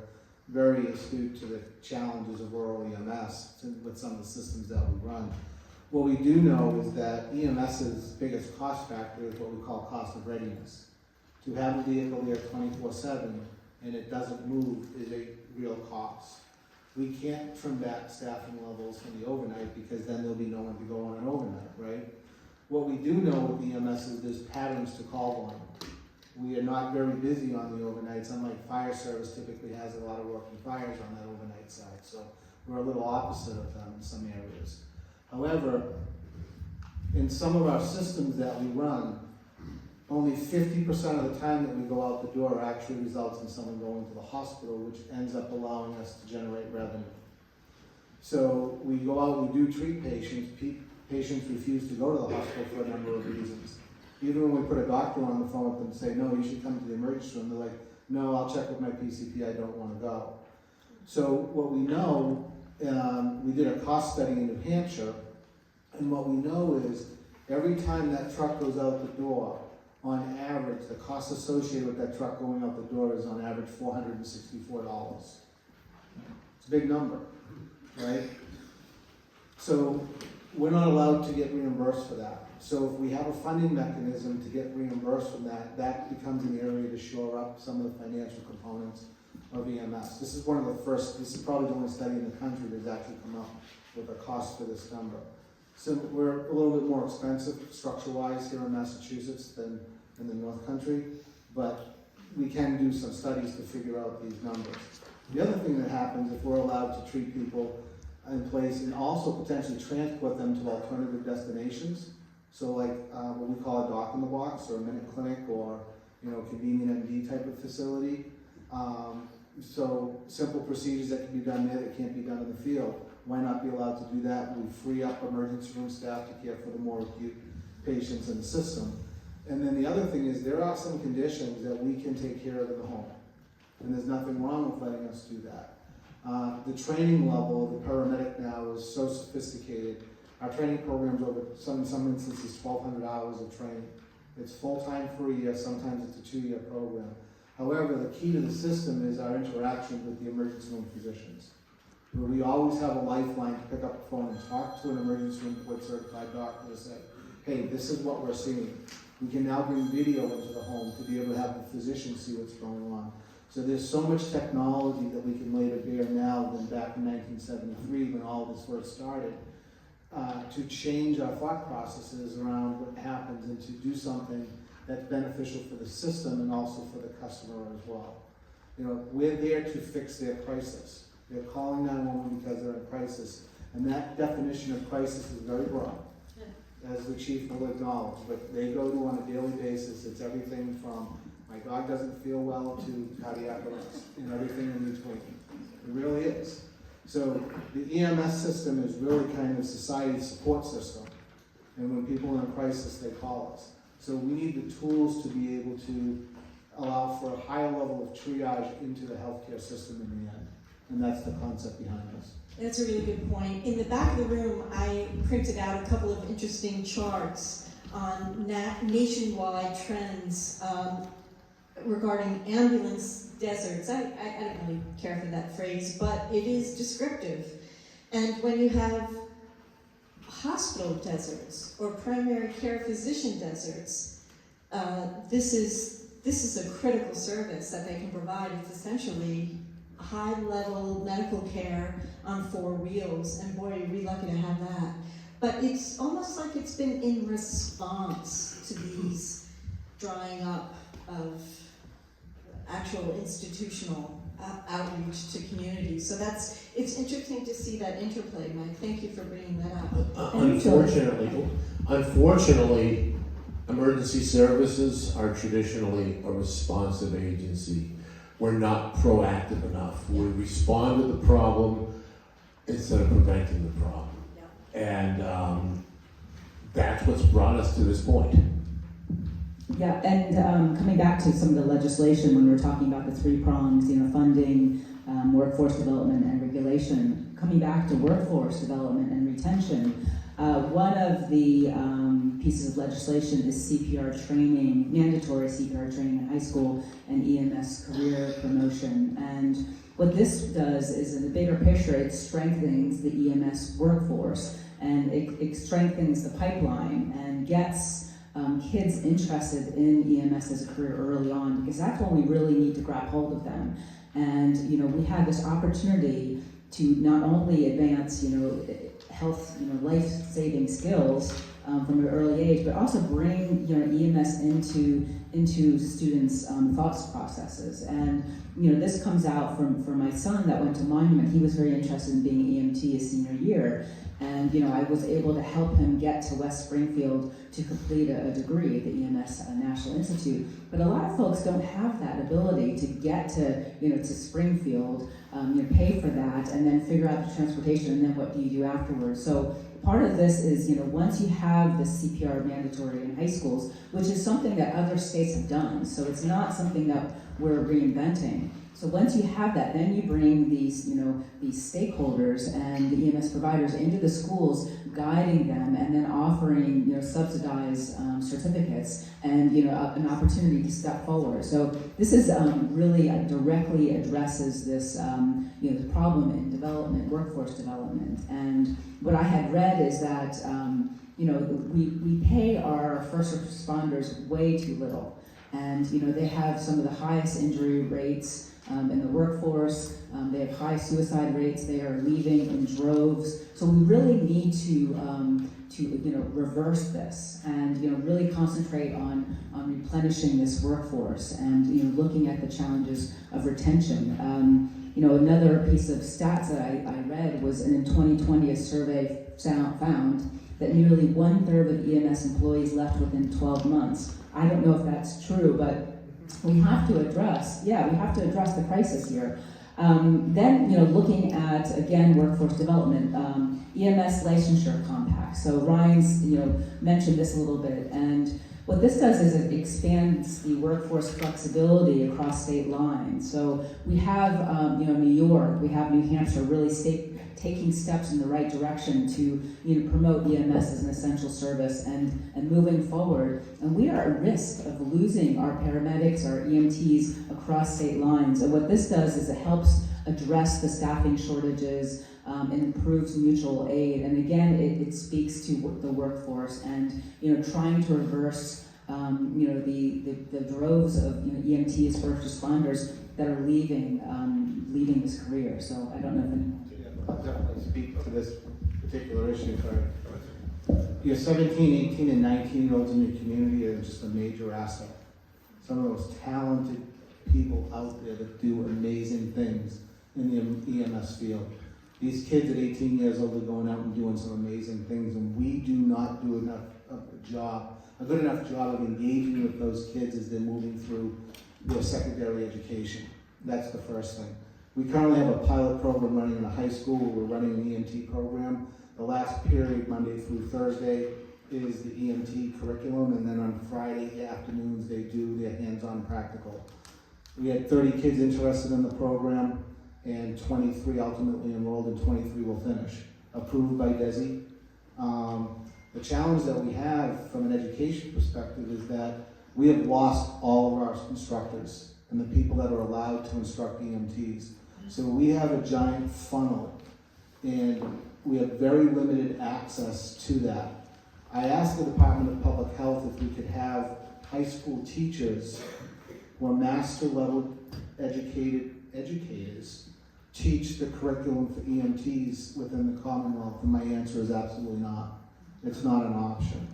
very astute to the challenges of rural EMS with some of the systems that we run. What we do know is that EMS's biggest cost factor is what we call cost of readiness. To have a vehicle there 24/7 and it doesn't move is a real cost. We can't trim back staffing levels from the overnight because then there'll be no one to go on an overnight, right? What we do know with EMS is there's patterns to call volume. We are not very busy on the overnights, unlike fire service typically has a lot of working fires on that overnight side. So we're a little opposite of them in some areas. However, in some of our systems that we run, only 50% of the time that we go out the door actually results in someone going to the hospital, which ends up allowing us to generate revenue. So we go out, we do treat patients. Patients refuse to go to the hospital for a number of reasons. Even when we put a doctor on the phone with them and say, no, you should come to the emergency room, they're like, no, I'll check with my PCP, I don't want to go. So what we know, we did a cost study in New Hampshire, and what we know is every time that truck goes out the door, on average, the cost associated with that truck going out the door is on average $464. It's a big number, right? So we're not allowed to get reimbursed for that. So if we have a funding mechanism to get reimbursed from that, that becomes an area to shore up some of the financial components of EMS. This is one of the first, this is probably the only study in the country that's actually come up with a cost for this number. So we're a little bit more expensive structure-wise here in Massachusetts than in the North Country, but we can do some studies to figure out these numbers. The other thing that happens if we're allowed to treat people in place and also potentially transport them to alternative destinations, so like what we call a doc in the box or a minute clinic or convenient MD type of facility. So simple procedures that can be done there that can't be done in the field. Why not be allowed to do that? We free up emergency room staff to care for the more acute patients in the system. And then the other thing is there are some conditions that we can take care of in the home. And there's nothing wrong with letting us do that. The training level of the paramedic now is so sophisticated. Our training programs over in some instances 1,200 hours of training. It's full-time for a year, sometimes it's a 2-year program. However, the key to the system is our interaction with the emergency room physicians. Where we always have a lifeline to pick up the phone and talk to an emergency room board-certified doctor to say, hey, this is what we're seeing. We can now bring video into the home to be able to have the physician see what's going on. So there's so much technology that we can lay to bear now than back in 1973 when all this first started to change our thought processes around what happens and to do something that's beneficial for the system and also for the customer as well. We're there to fix their crisis. They're calling 911 because they're in crisis. And that definition of crisis is very broad, as the chief will acknowledge. But they go to on a daily basis. It's everything from my dog doesn't feel well to cardiac arrest and everything in between. It really is. So the EMS system is really kind of society's support system. And when people are in a crisis, they call us. So we need the tools to be able to allow for a higher level of triage into the healthcare system in the end. And that's the concept behind this. That's a really good point. In the back of the room, I printed out a couple of interesting charts on nationwide trends regarding ambulance deserts. I don't really care for that phrase, but it is descriptive. And when you have hospital deserts or primary care physician deserts, this is a critical service that they can provide. It's essentially high-level medical care on 4 wheels, and boy, are we lucky to have that. But it's almost like it's been in response to these drying up of actual institutional outreach to communities. So it's interesting to see that interplay, Mike. Thank you for bringing that up. Unfortunately, emergency services are traditionally a responsive agency. We're not proactive enough. We respond to the problem instead of preventing the problem. And that's what's brought us to this point. Yeah, and coming back to some of the legislation, when we're talking about the 3 prongs, funding, workforce development, and regulation, coming back to workforce development and retention, one of the pieces of legislation is CPR training, mandatory CPR training in high school, and EMS career promotion. And what this does is, in the bigger picture, it strengthens the EMS workforce, and it strengthens the pipeline and gets kids interested in EMS as a career early on, because that's when we really need to grab hold of them. And we have this opportunity to not only advance health, life-saving skills from an early age, but also bring EMS into students' thought processes. And this comes out from my son that went to Monument. He was very interested in being an EMT his senior year. And I was able to help him get to West Springfield to complete a degree at the EMS National Institute. But a lot of folks don't have that ability to get to Springfield, pay for that, and then figure out the transportation, and then what do you do afterwards? So part of this is, once you have the CPR mandatory in high schools, which is something that other states have done, so it's not something that we're reinventing. So once you have that, then you bring these stakeholders and the EMS providers into the schools, guiding them, and then offering, subsidized certificates and, an opportunity to step forward. So this is really directly addresses this, the problem in development, workforce development. And what I had read is that, we pay our first responders way too little. And, they have some of the highest injury rates in the workforce. They have high suicide rates. They are leaving in droves. So we really need to reverse this and really concentrate on replenishing this workforce and looking at the challenges of retention. Another piece of stats that I read was in 2020 a survey found that nearly 1/3 of EMS employees left within 12 months. I don't know if that's true, but we have to address the crisis here. Then, looking at, again, workforce development, EMS licensure compact. So Ryan's, mentioned this a little bit, and what this does is it expands the workforce flexibility across state lines. So we have, New York, we have New Hampshire really taking steps in the right direction to promote EMS as an essential service and moving forward. And we are at risk of losing our paramedics, our EMTs across state lines. And what this does is it helps address the staffing shortages and improves mutual aid. And again, it speaks to the workforce and trying to reverse the droves of EMTs, first responders that are leaving this career. So I don't know if I'll definitely speak to this particular issue. Your 17, 18, and 19-year-olds in your community are just a major asset. Some of those talented people out there that do amazing things in the EMS field. These kids at 18 years old are going out and doing some amazing things, and we do not do a good enough job of engaging with those kids as they're moving through their secondary education. That's the first thing. We currently have a pilot program running in a high school where we're running an EMT program. The last period, Monday through Thursday, is the EMT curriculum, and then on Friday afternoons, they do their hands-on practical. We had 30 kids interested in the program, and 23 ultimately enrolled, and 23 will finish, approved by DESI. The challenge that we have from an education perspective is that we have lost all of our instructors and the people that are allowed to instruct EMTs. So we have a giant funnel, and we have very limited access to that. I asked the Department of Public Health if we could have high school teachers who are master level educators teach the curriculum for EMTs within the Commonwealth, and my answer is absolutely not. It's not an option.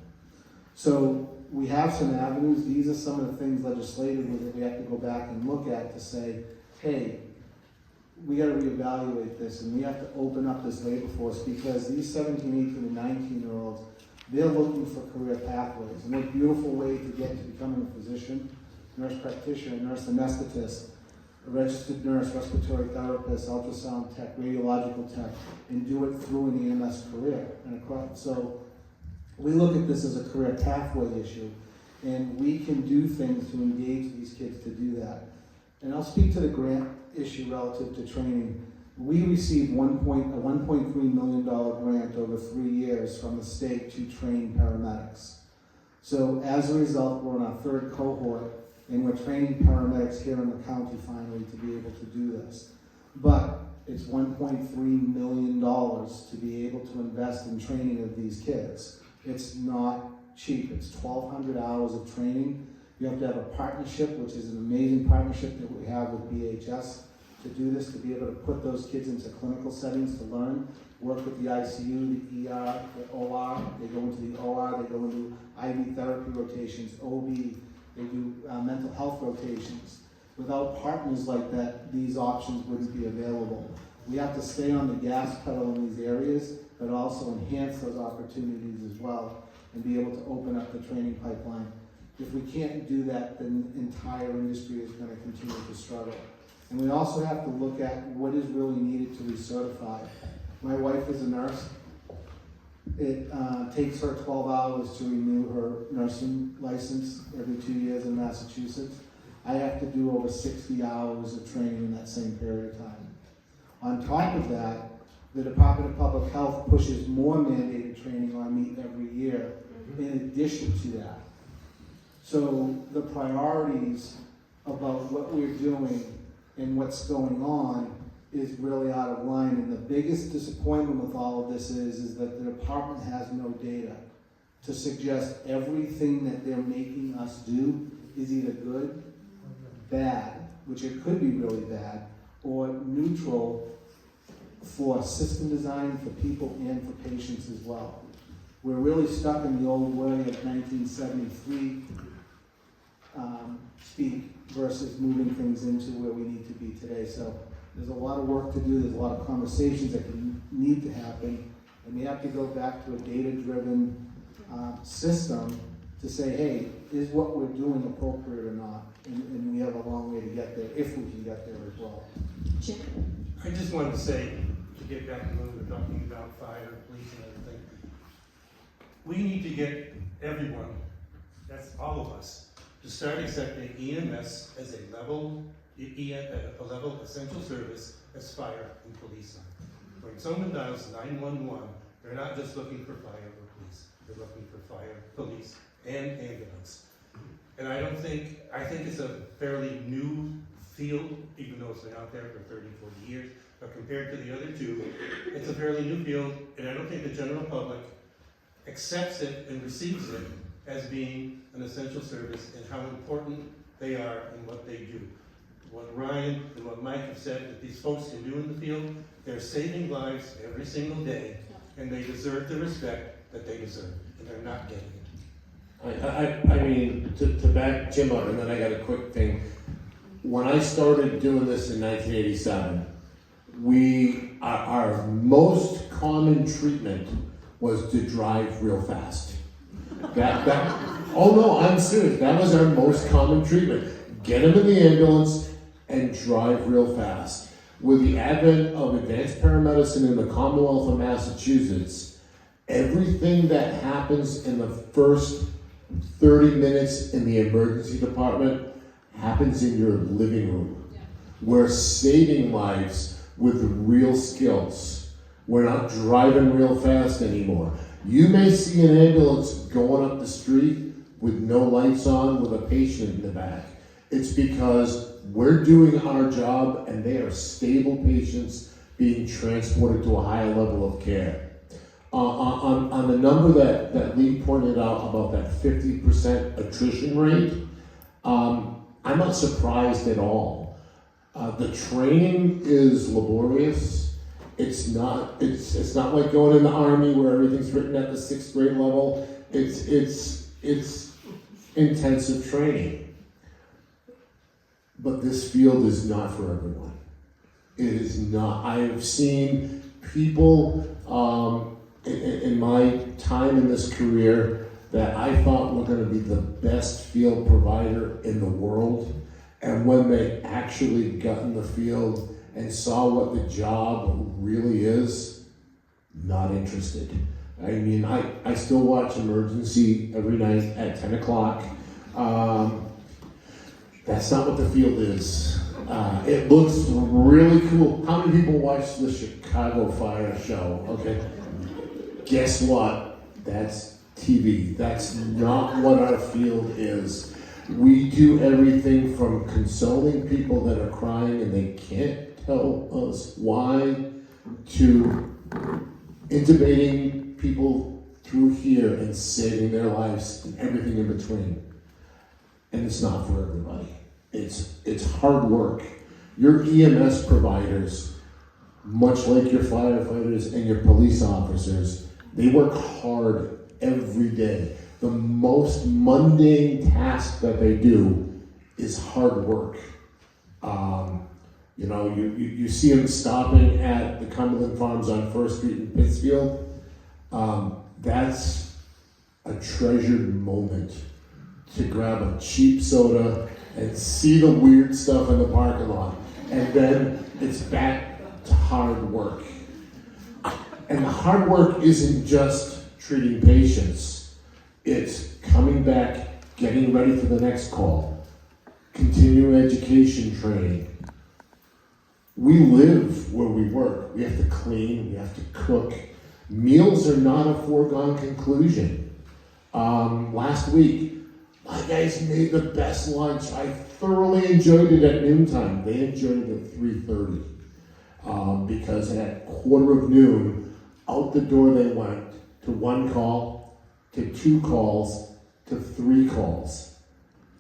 So we have some avenues. These are some of the things legislatively that we have to go back and look at to say, hey, we got to reevaluate this, and we have to open up this labor force, because these 17, 18, and 19-year-olds, they're looking for career pathways. And a beautiful way to get to becoming a physician, nurse practitioner, nurse anesthetist, a registered nurse, respiratory therapist, ultrasound tech, radiological tech, and do it through an EMS career. And so we look at this as a career pathway issue, and we can do things to engage these kids to do that. And I'll speak to the grant issue relative to training. We received a $1.3 million grant over 3 years from the state to train paramedics. So as a result, we're on our third cohort, and we're training paramedics here in the county finally to be able to do this. But it's $1.3 million to be able to invest in training of these kids. It's not cheap. It's 1,200 hours of training. You have to have a partnership, which is an amazing partnership that we have with BHS to do this, to be able to put those kids into clinical settings to learn, work with the ICU, the ER, the OR. They go into the OR, they go into IV therapy rotations, OB, they do mental health rotations. Without partners like that, these options wouldn't be available. We have to stay on the gas pedal in these areas, but also enhance those opportunities as well, and be able to open up the training pipeline. If we can't do that, then the entire industry is going to continue to struggle. And we also have to look at what is really needed to recertify. My wife is a nurse. It takes her 12 hours to renew her nursing license every 2 years in Massachusetts. I have to do over 60 hours of training in that same period of time. On top of that, the Department of Public Health pushes more mandated training on me every year in addition to that. So the priorities about what we're doing and what's going on is really out of line. And the biggest disappointment with all of this is that the department has no data to suggest everything that they're making us do is either good, bad, which it could be really bad, or neutral for system design for people and for patients as well. We're really stuck in the old way of 1973 speak versus moving things into where we need to be today. So there's a lot of work to do, there's a lot of conversations that need to happen, and we have to go back to a data-driven system to say, hey, is what we're doing appropriate or not? And we have a long way to get there, if we can get there as well. Jim? I just wanted to say, to get back to when we were talking about fire, police, and everything, we need to get everyone, that's all of us, to start accepting EMS as a level essential service as fire and police are. When someone dials 911, they're not just looking for fire or police, they're looking for fire, police, and ambulance. And I think it's a fairly new field, even though it's been out there for 30, 40 years, but compared to the other two, it's a fairly new field, and I don't think the general public accepts it and receives it as being an essential service and how important they are in what they do. What Ryan and what Mike have said that these folks can do in the field, they're saving lives every single day, and they deserve the respect that they deserve, and they're not getting it. I mean, to back Jim up, and then I got a quick thing. When I started doing this in 1987, our most common treatment was to drive real fast. Oh no, I'm serious. That was our most common treatment. Get them in the ambulance and drive real fast. With the advent of advanced paramedicine in the Commonwealth of Massachusetts, everything that happens in the first 30 minutes in the emergency department happens in your living room. We're saving lives with real skills. We're not driving real fast anymore. You may see an ambulance going up the street with no lights on with a patient in the back. It's because we're doing our job and they are stable patients being transported to a higher level of care. On the number that Leigh pointed out about that 50% attrition rate, I'm not surprised at all. The training is laborious. It's not like going in the Army where everything's written at the 6th grade level. It's intensive training. But this field is not for everyone. It is not. I have seen people in my time in this career that I thought were going to be the best field provider in the world. And when they actually got in the field and saw what the job really is, not interested. I mean, I still watch Emergency every night at 10 o'clock. That's not what the field is. It looks really cool. How many people watch the Chicago Fire show? Okay. Guess what? That's TV. That's not what our field is. We do everything from consoling people that are crying and they can't tell us why, to intubating people through here and saving their lives and everything in between. And it's not for everybody. It's hard work. Your EMS providers, much like your firefighters and your police officers, they work hard every day. The most mundane task that they do is hard work. You see them stopping at the Cumberland Farms on 1st Street in Pittsfield. That's a treasured moment to grab a cheap soda and see the weird stuff in the parking lot. And then it's back to hard work. And the hard work isn't just treating patients. It's coming back, getting ready for the next call, continuing education training. We live where we work. We have to clean, we have to cook. Meals are not a foregone conclusion. Last week, my guys made the best lunch. I thoroughly enjoyed it at noontime. They enjoyed it at 3:30 because at 12:15, out the door they went to 1 call, to 2 calls, to 3 calls.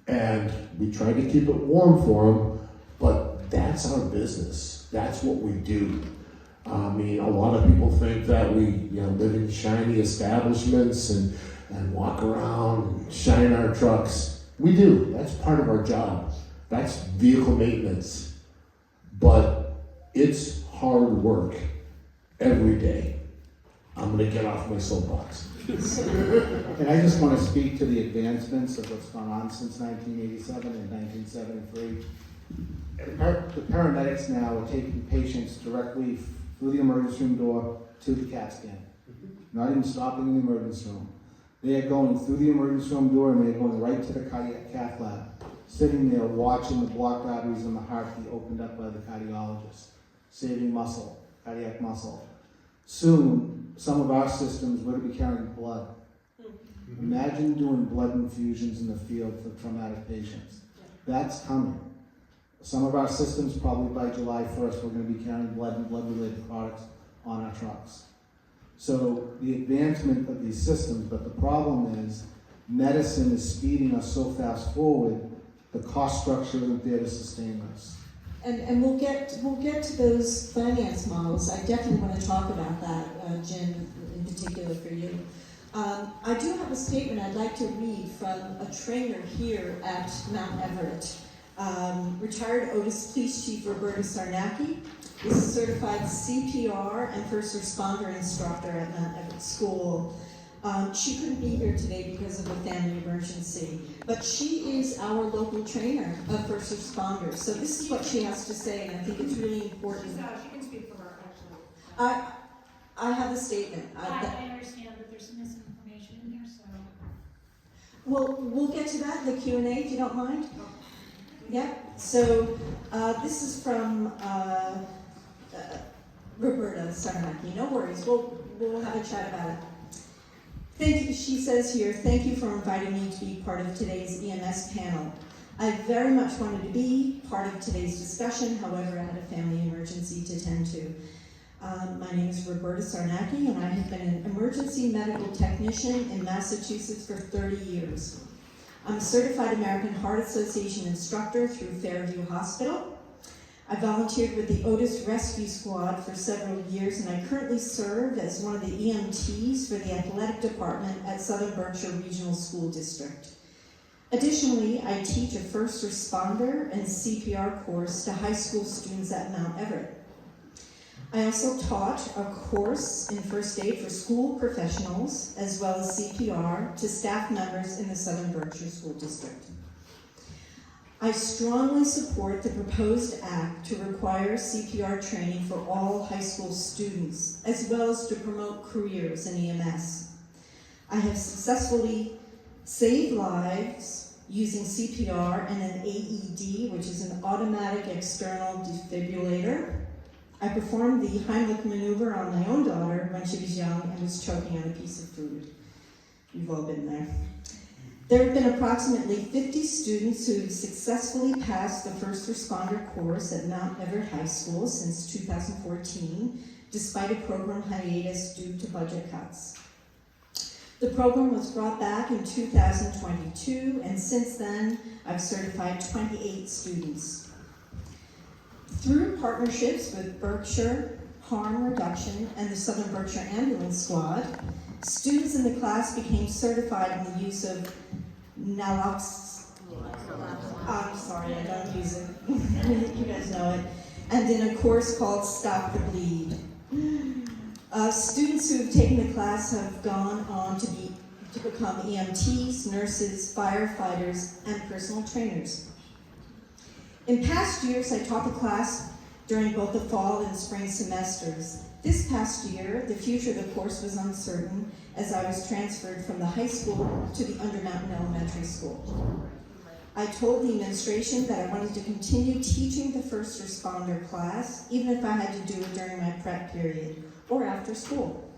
And we tried to keep it warm for them, but that's our business. That's what we do. I mean, a lot of people think that we live in shiny establishments and walk around and shine our trucks. We do. That's part of our job. That's vehicle maintenance. But it's hard work every day. I'm going to get off my soapbox. And I just want to speak to the advancements of what's gone on since 1987 and 1973. The paramedics now are taking patients directly through the emergency room door to the CAT scan. Not even stopping in the emergency room. They are going through the emergency room door and they're going right to the cardiac cath lab, sitting there watching the blocked arteries in the heart be opened up by the cardiologist, saving muscle, cardiac muscle. Soon, some of our systems will be carrying blood. Imagine doing blood infusions in the field for traumatic patients. That's coming. Some of our systems, probably by July 1st, we're going to be carrying blood and blood-related products on our trucks. So the advancement of these systems, but the problem is medicine is speeding us so fast forward, the cost structure isn't there to sustain us. And we'll get to those finance models. I definitely want to talk about that, Jim, in particular for you. I do have a statement I'd like to read from a trainer here at Mount Everett. Retired Otis Police Chief Roberta Sarnacki is a certified CPR and first responder instructor at Mount Everett School. She couldn't be here today because of a family emergency, but she is our local trainer of first responders. So this is what she has to say, and I think it's really important. She can speak for her, actually. I have a statement. I understand, but there's some misinformation in here, so. Well, we'll get to that in the Q&A if you don't mind. Yeah, so this is from Roberta Sarnacki. No worries, we'll have a chat about it. Thank you, she says here, thank you for inviting me to be part of today's EMS panel. I very much wanted to be part of today's discussion, however, I had a family emergency to tend to. My name is Roberta Sarnacki, and I have been an emergency medical technician in Massachusetts for 30 years. I'm a certified American Heart Association instructor through Fairview Hospital. I volunteered with the Otis Rescue Squad for several years, and I currently serve as one of the EMTs for the athletic department at Southern Berkshire Regional School District. Additionally, I teach a first responder and CPR course to high school students at Mount Everett. I also taught a course in first aid for school professionals, as well as CPR to staff members in the Southern Berkshire School District. I strongly support the proposed act to require CPR training for all high school students, as well as to promote careers in EMS. I have successfully saved lives using CPR and an AED, which is an automatic external defibrillator. I performed the Heimlich maneuver on my own daughter when she was young and was choking on a piece of food. You've all been there. There have been approximately 50 students who have successfully passed the first responder course at Mount Everett High School since 2014, despite a program hiatus due to budget cuts. The program was brought back in 2022, and since then, I've certified 28 students. Through partnerships with Berkshire Harm Reduction and the Southern Berkshire Ambulance Squad, students in the class became certified in the use of I'm sorry, I don't use it. You guys know it. And in a course called Stop the Bleed. Students who have taken the class have gone on to become EMTs, nurses, firefighters, and personal trainers. In past years, I taught the class during both the fall and spring semesters. This past year, the future of the course was uncertain as I was transferred from the high school to the Undermountain Elementary School. I told the administration that I wanted to continue teaching the first responder class, even if I had to do it during my prep period or after school.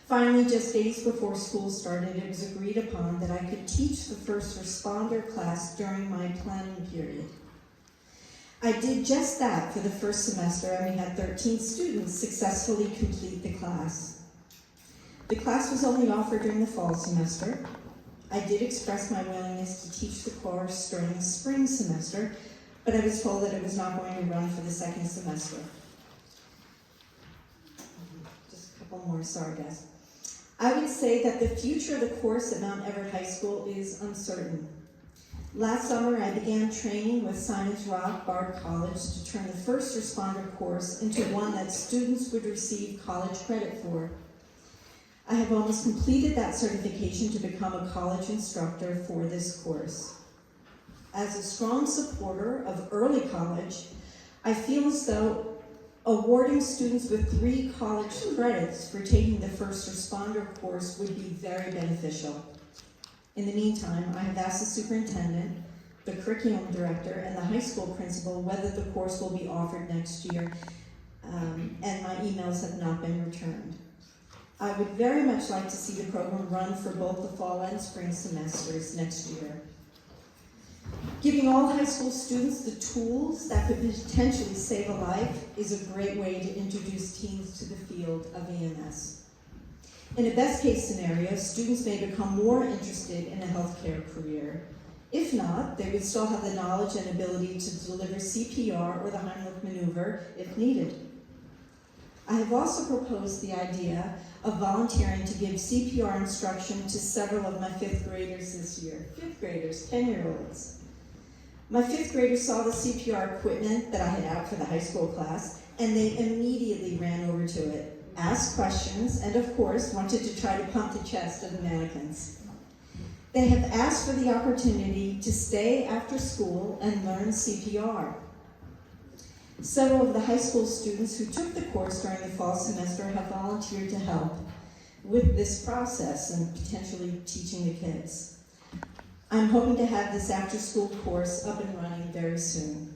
Finally, just days before school started, it was agreed upon that I could teach the first responder class during my planning period. I did just that for the first semester, and we had 13 students successfully complete the class. The class was only offered during the fall semester. I did express my willingness to teach the course during the spring semester, but I was told that it was not going to run for the second semester. Just a couple more, sorry guys. I would say that the future of the course at Mount Everett High School is uncertain. Last summer, I began training with Simon's Rock Bard College to turn the first responder course into one that students would receive college credit for. I have almost completed that certification to become a college instructor for this course. As a strong supporter of early college, I feel as though awarding students with 3 college credits for taking the first responder course would be very beneficial. In the meantime, I have asked the superintendent, the curriculum director, and the high school principal whether the course will be offered next year, and my emails have not been returned. I would very much like to see the program run for both the fall and spring semesters next year. Giving all high school students the tools that could potentially save a life is a great way to introduce teens to the field of EMS. In a best case scenario, students may become more interested in a healthcare career. If not, they would still have the knowledge and ability to deliver CPR or the Heimlich maneuver if needed. I have also proposed the idea of volunteering to give CPR instruction to several of my 5th graders this year. 5th graders, 10-year-olds. My 5th graders saw the CPR equipment that I had out for the high school class, and they immediately ran over to it. asked questions, and of course, wanted to try to pump the chest of the mannequins. They have asked for the opportunity to stay after school and learn CPR. Several of the high school students who took the course during the fall semester have volunteered to help with this process and potentially teaching the kids. I'm hoping to have this after-school course up and running very soon.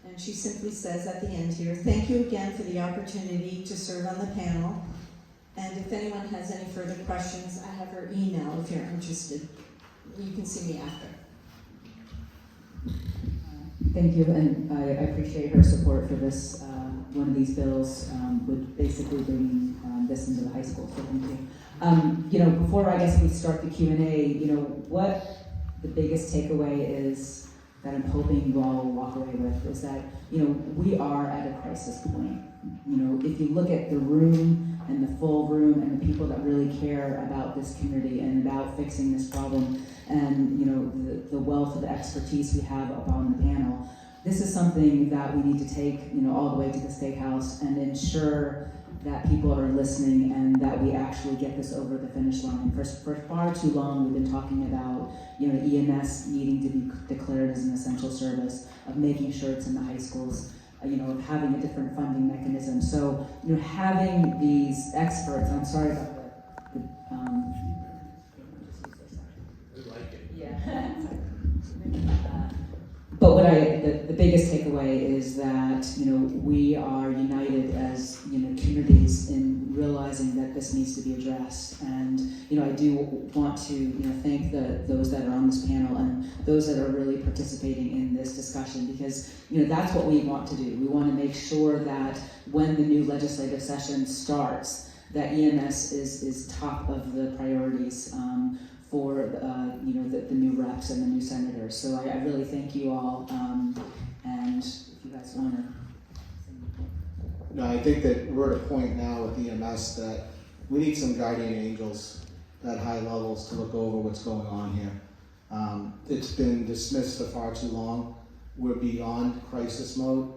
And she simply says at the end here, thank you again for the opportunity to serve on the panel. And if anyone has any further questions, I have her email if you're interested. You can see me after. Thank you, and I appreciate her support for this. One of these bills would basically bring this into the high school, so thank you. Before I guess we start the Q&A, what the biggest takeaway is that I'm hoping you all will walk away with is that, we are at a crisis point. If you look at the room and the full room and the people that really care about this community and about fixing this problem and, the wealth of the expertise we have up on the panel, this is something that we need to take, all the way to the State House and ensure that people are listening and that we actually get this over the finish line. For far too long, we've been talking about, EMS needing to be declared as an essential service, of making sure it's in the high schools, of having a different funding mechanism. So, having these experts, I'm sorry about the We like it. yeah. But what the biggest takeaway is that, we are united as, communities in realizing that this needs to be addressed. And, I do want to, thank those that are on this panel and those that are really participating in this discussion, because, that's what we want to do. We want to make sure that when the new legislative session starts, that EMS is top of the priorities for the new reps and the new senators. So I really thank you all, and if you guys want to. No, I think that we're at a point now with EMS that we need some guardian angels at high levels to look over what's going on here. It's been dismissed for far too long. We're beyond crisis mode.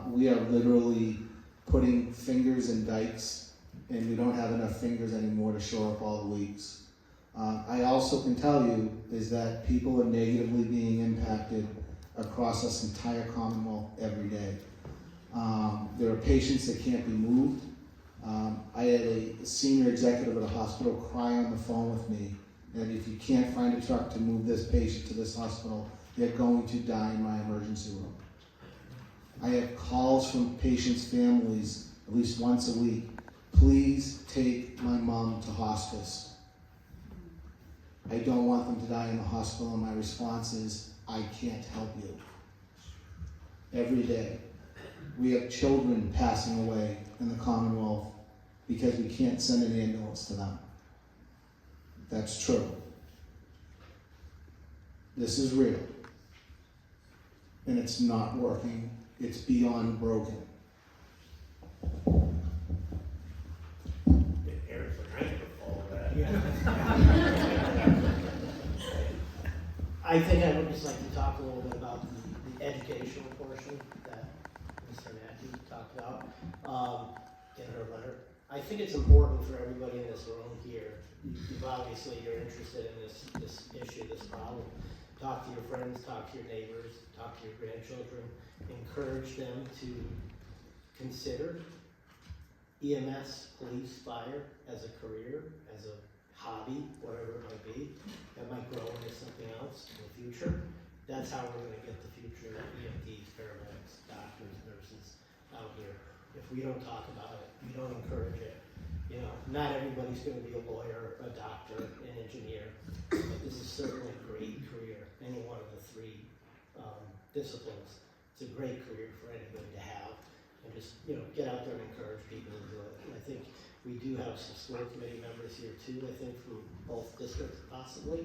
We are literally putting fingers in dikes, and we don't have enough fingers anymore to shore up all the leaks. I also can tell you is that people are negatively being impacted across this entire Commonwealth every day. There are patients that can't be moved. I had a senior executive at a hospital cry on the phone with me that if you can't find a truck to move this patient to this hospital, they're going to die in my emergency room. I have calls from patients' families at least once a week. Please take my mom to hospice. I don't want them to die in the hospital, and my response is, I can't help you. Every day, we have children passing away in the Commonwealth because we can't send an ambulance to them. That's true. This is real. And it's not working. It's beyond broken. Eric's like, I never follow that. I think I would just like to talk a little bit about the educational portion that Mr. Matthews talked about in her letter. I think it's important for everybody in this room here. You're interested in this issue, this problem. Talk to your friends, talk to your neighbors, talk to your grandchildren. Encourage them to consider EMS, police, fire as a career, as a hobby, whatever it might be. That might grow into something else in the future. That's how we're going to get the future of EMTs, paramedics, doctors, nurses out here. If we don't talk about it, we don't encourage it. Not everybody's going to be a lawyer, a doctor, an engineer, but this is certainly a great career. Any one of the three disciplines, it's a great career for anybody to have. And just, get out there and encourage people to do it. And I think we do have some school committee members here too, I think from both districts possibly.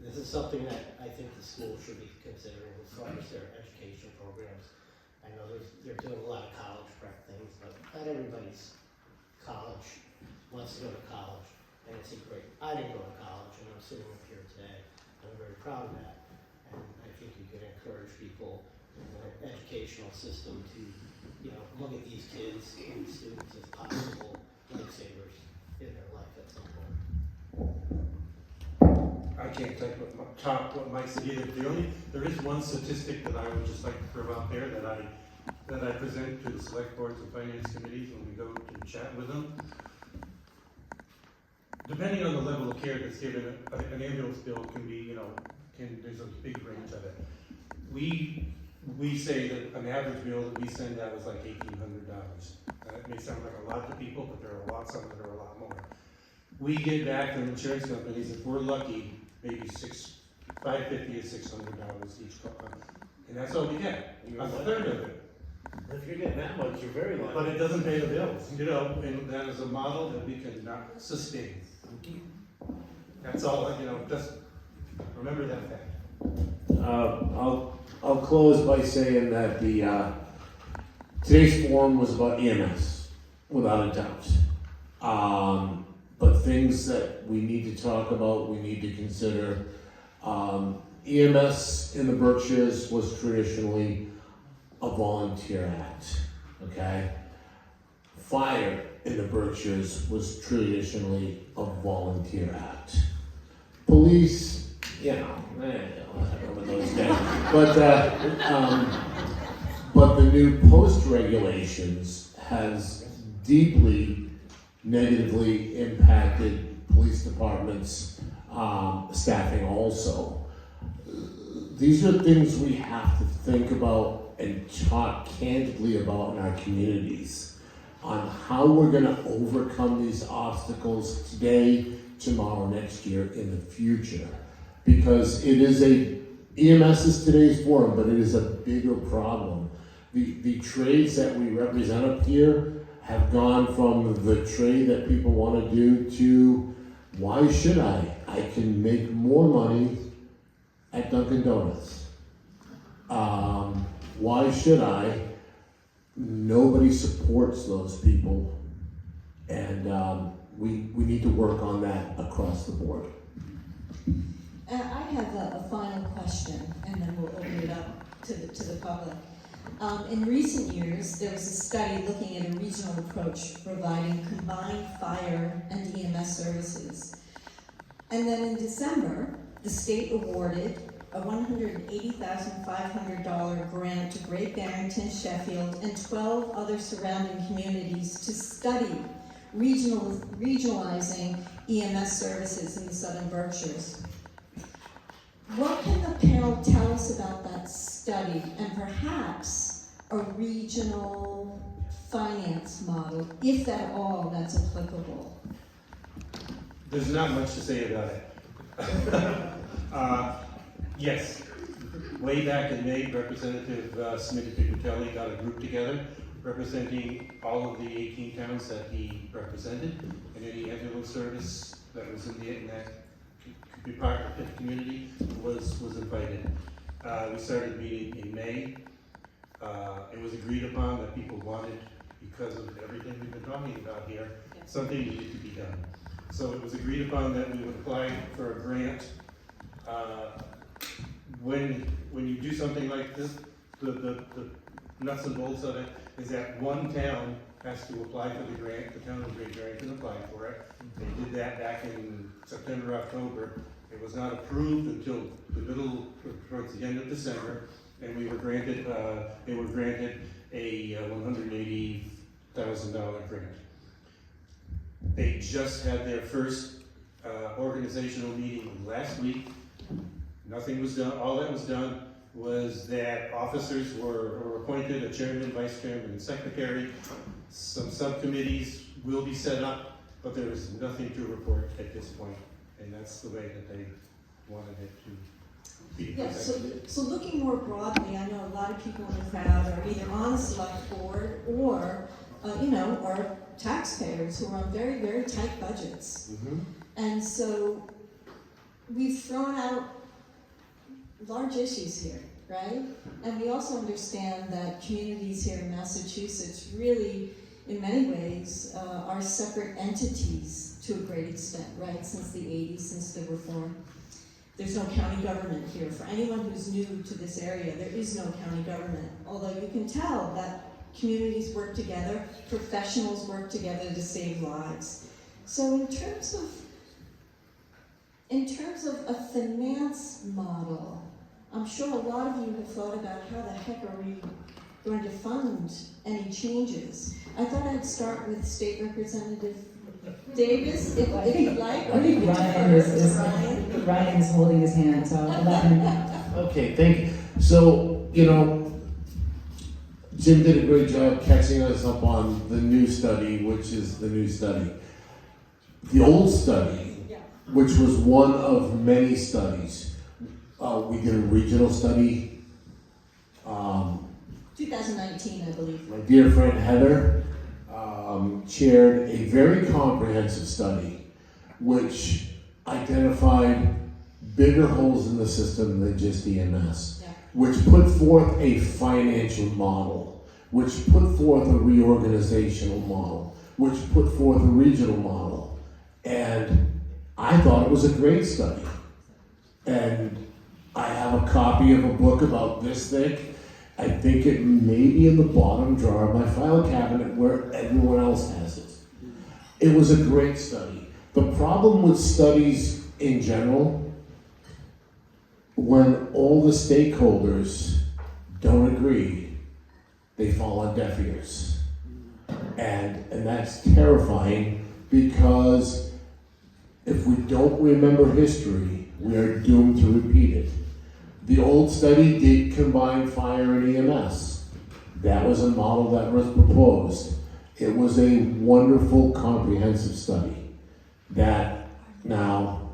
This is something that I think the school should be considering as far as their education programs. I know they're doing a lot of college prep things, but not everybody's college wants to go to college. And it's I didn't go to college, and I'm sitting up here today. I'm very proud of that. And I think you can encourage people in the educational system to, look look at these kids and students as possible lifesavers in their life at some point. I can't top what Mike said either. There is one statistic that I would just like to throw out there that I present to the select boards and finance committees when we go to chat with them. Depending on the level of care that's given, an ambulance bill can be, there's a big range of it. We say that an average bill that we send out is like $1,800. That may sound like a lot to people, but there are some that are a lot more. We get back from insurance companies, if we're lucky, maybe $550 to $600 each, and that's all we get. A third of it. If you're getting that much, you're very lucky. But it doesn't pay the bills, and that is a model that we cannot sustain. That's all, just remember that fact. I'll close by saying that today's forum was about EMS, without a doubt. But things that we need to talk about, we need to consider. EMS in the Berkshires was traditionally a volunteer act, okay? Fire in the Berkshires was traditionally a volunteer act. Police, whatever those guys. But the new post regulations has deeply negatively impacted police departments' staffing also. These are things we have to think about and talk candidly about in our communities on how we're going to overcome these obstacles today, tomorrow, next year, in the future. Because EMS is today's forum, but it is a bigger problem. The trades that we represent up here have gone from the trade that people want to do to, why should I? I can make more money at Dunkin' Donuts. Why should I? Nobody supports those people, and we need to work on that across the board. I have a final question, and then we'll open it up to the public. In recent years, there was a study looking at a regional approach providing combined fire and EMS services. And then in December, the state awarded a $180,500 grant to Great Barrington, Sheffield, and 12 other surrounding communities to study regionalizing EMS services in the Southern Berkshires. What can the panel tell us about that study and perhaps a regional finance model, if at all that's applicable? There's not much to say about it. Yes, way back in May, Representative Smitty Picatelli got a group together representing all of the 18 towns that he represented, and any ambulance service that was in that could be part of the community was invited. We started meeting in May. It was agreed upon that people wanted, because of everything we've been talking about here, something needed to be done. So it was agreed upon that we would apply for a grant. When you do something like this, the nuts and bolts of it is that one town has to apply for the grant. The town of Great Barrington applied for it. They did that back in September, October. It was not approved until towards the end of December, and we were granted. They were granted a $180,000 grant. They just had their first organizational meeting last week. Nothing was done. All that was done was that officers were appointed, a chairman, vice chairman, and secretary. Some subcommittees will be set up, but there is nothing to report at this point, and that's the way that they wanted it to be. Yeah, so looking more broadly, I know a lot of people in the crowd are either on the select board or, are taxpayers who are on very, very tight budgets. Mm-hmm. And so we've thrown out large issues here, right? And we also understand that communities here in Massachusetts really, in many ways, are separate entities to a great extent, right? Since the 80s, since the reform. There's no county government here. For anyone who's new to this area, there is no county government. Although you can tell that communities work together, professionals work together to save lives. So in terms of a finance model, I'm sure a lot of you have thought about how the heck are we going to fund any changes. I thought I'd start with State Representative Davis, if you'd like. I think Ryan is holding his hand, so I'll let him. Okay, thank you. So, Jim did a great job catching us up on the new study, which is the new study. The old study, which was one of many studies, we did a regional study. 2019, I believe. My dear friend Heather chaired a very comprehensive study which identified bigger holes in the system than just EMS, which put forth a financial model, which put forth a reorganizational model, which put forth a regional model. And I thought it was a great study. And I have a copy of a book about this thick. I think it may be in the bottom drawer of my file cabinet where everyone else has it. It was a great study. The problem with studies in general, when all the stakeholders don't agree, they fall on deaf ears. And that's terrifying, because if we don't remember history, we are doomed to repeat it. The old study did combine fire and EMS. That was a model that was proposed. It was a wonderful, comprehensive study that now,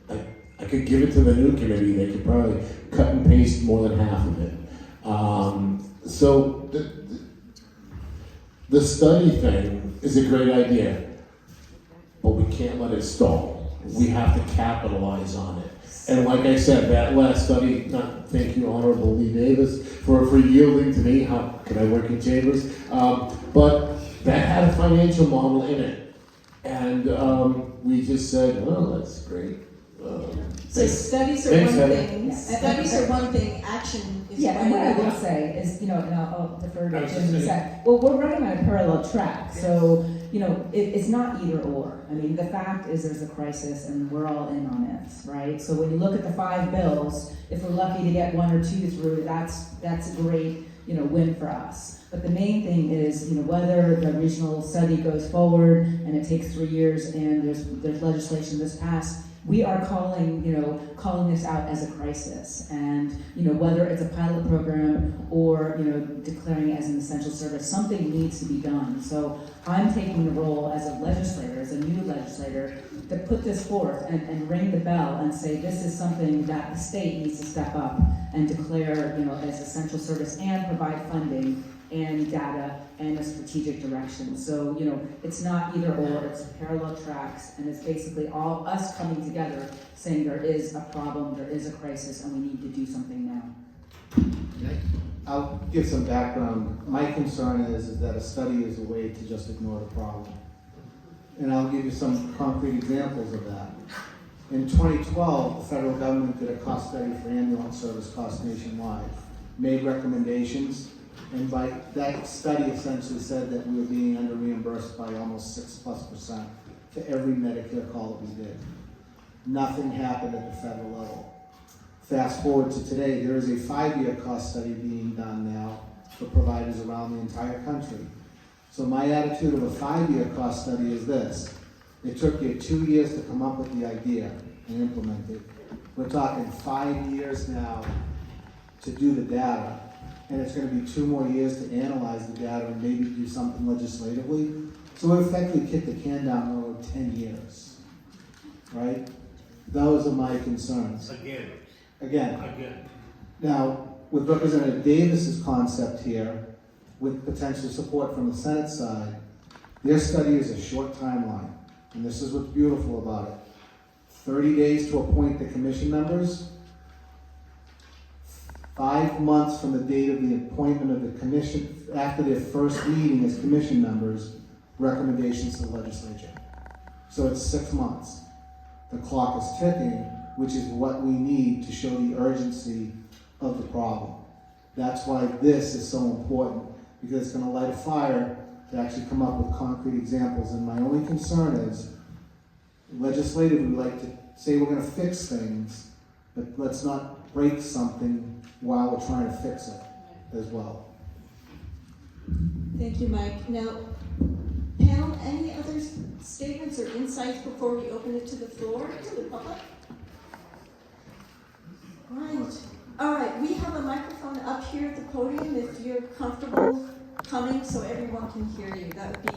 I could give it to the new committee. They could probably cut and paste more than half of it. So the study thing is a great idea, but we can't let it stall. We have to capitalize on it. And like I said, that last study, thank you, Honorable Leigh Davis, for yielding to me. How can I work in chambers? But that had a financial model in it. And we just said, well, that's great. So studies are one thing, action is Yeah, and what I will another. say is, and I'll defer I to was Jim just in a saying- sec. Well, we're running on a parallel track, so, it's not either or. I mean, the fact is there's a crisis and we're all in on it, right? So when you look at the 5 bills, if we're lucky to get 1 or 2 through, that's a great, win for us. But the main thing is, whether the regional study goes forward and it takes 3 years and there's legislation that's passed, we are calling this out as a crisis. And, whether it's a pilot program or, declaring it as an essential service, something needs to be done. So I'm taking the role as a legislator, as a new legislator, to put this forth and ring the bell and say this is something that the state needs to step up and declare, as essential service and provide funding and data and a strategic direction. So, it's not either or, it's parallel tracks, and it's basically all us coming together saying there is a problem, there is a crisis, and we need to do something now. I'll give some background. My concern is that a study is a way to just ignore the problem. And I'll give you some concrete examples of that. In 2012, the federal government did a cost study for ambulance service costs nationwide, made recommendations, and by that study essentially said that we were being under reimbursed by almost 6+% for every Medicare call that we did. Nothing happened at the federal level. Fast forward to today, there is a 5-year cost study being done now for providers around the entire country. So my attitude of a 5-year cost study is this: it took you 2 years to come up with the idea and implement it. We're talking 5 years now to do the data, and it's going to be 2 more years to analyze the data and maybe do something legislatively. So we effectively kicked the can down the road 10 years, right? Those are my concerns. Again. Now, with Representative Davis's concept here, with potential support from the Senate side, their study is a short timeline, and this is what's beautiful about it. 30 days to appoint the commission members, 5 months from the date of the appointment of the commission, after their first meeting as commission members, recommendations to the legislature. So it's 6 months. The clock is ticking, which is what we need to show the urgency of the problem. That's why this is so important, because it's gonna light a fire to actually come up with concrete examples. And my only concern is, legislatively, we like to say we're gonna fix things, but let's not break something while we're trying to fix it as well. Thank you, Mike. Now, panel, any other statements or insights before we open it to the floor, to the public? Right. All right, we have a microphone up here at the podium if you're comfortable coming so everyone can hear you. That would be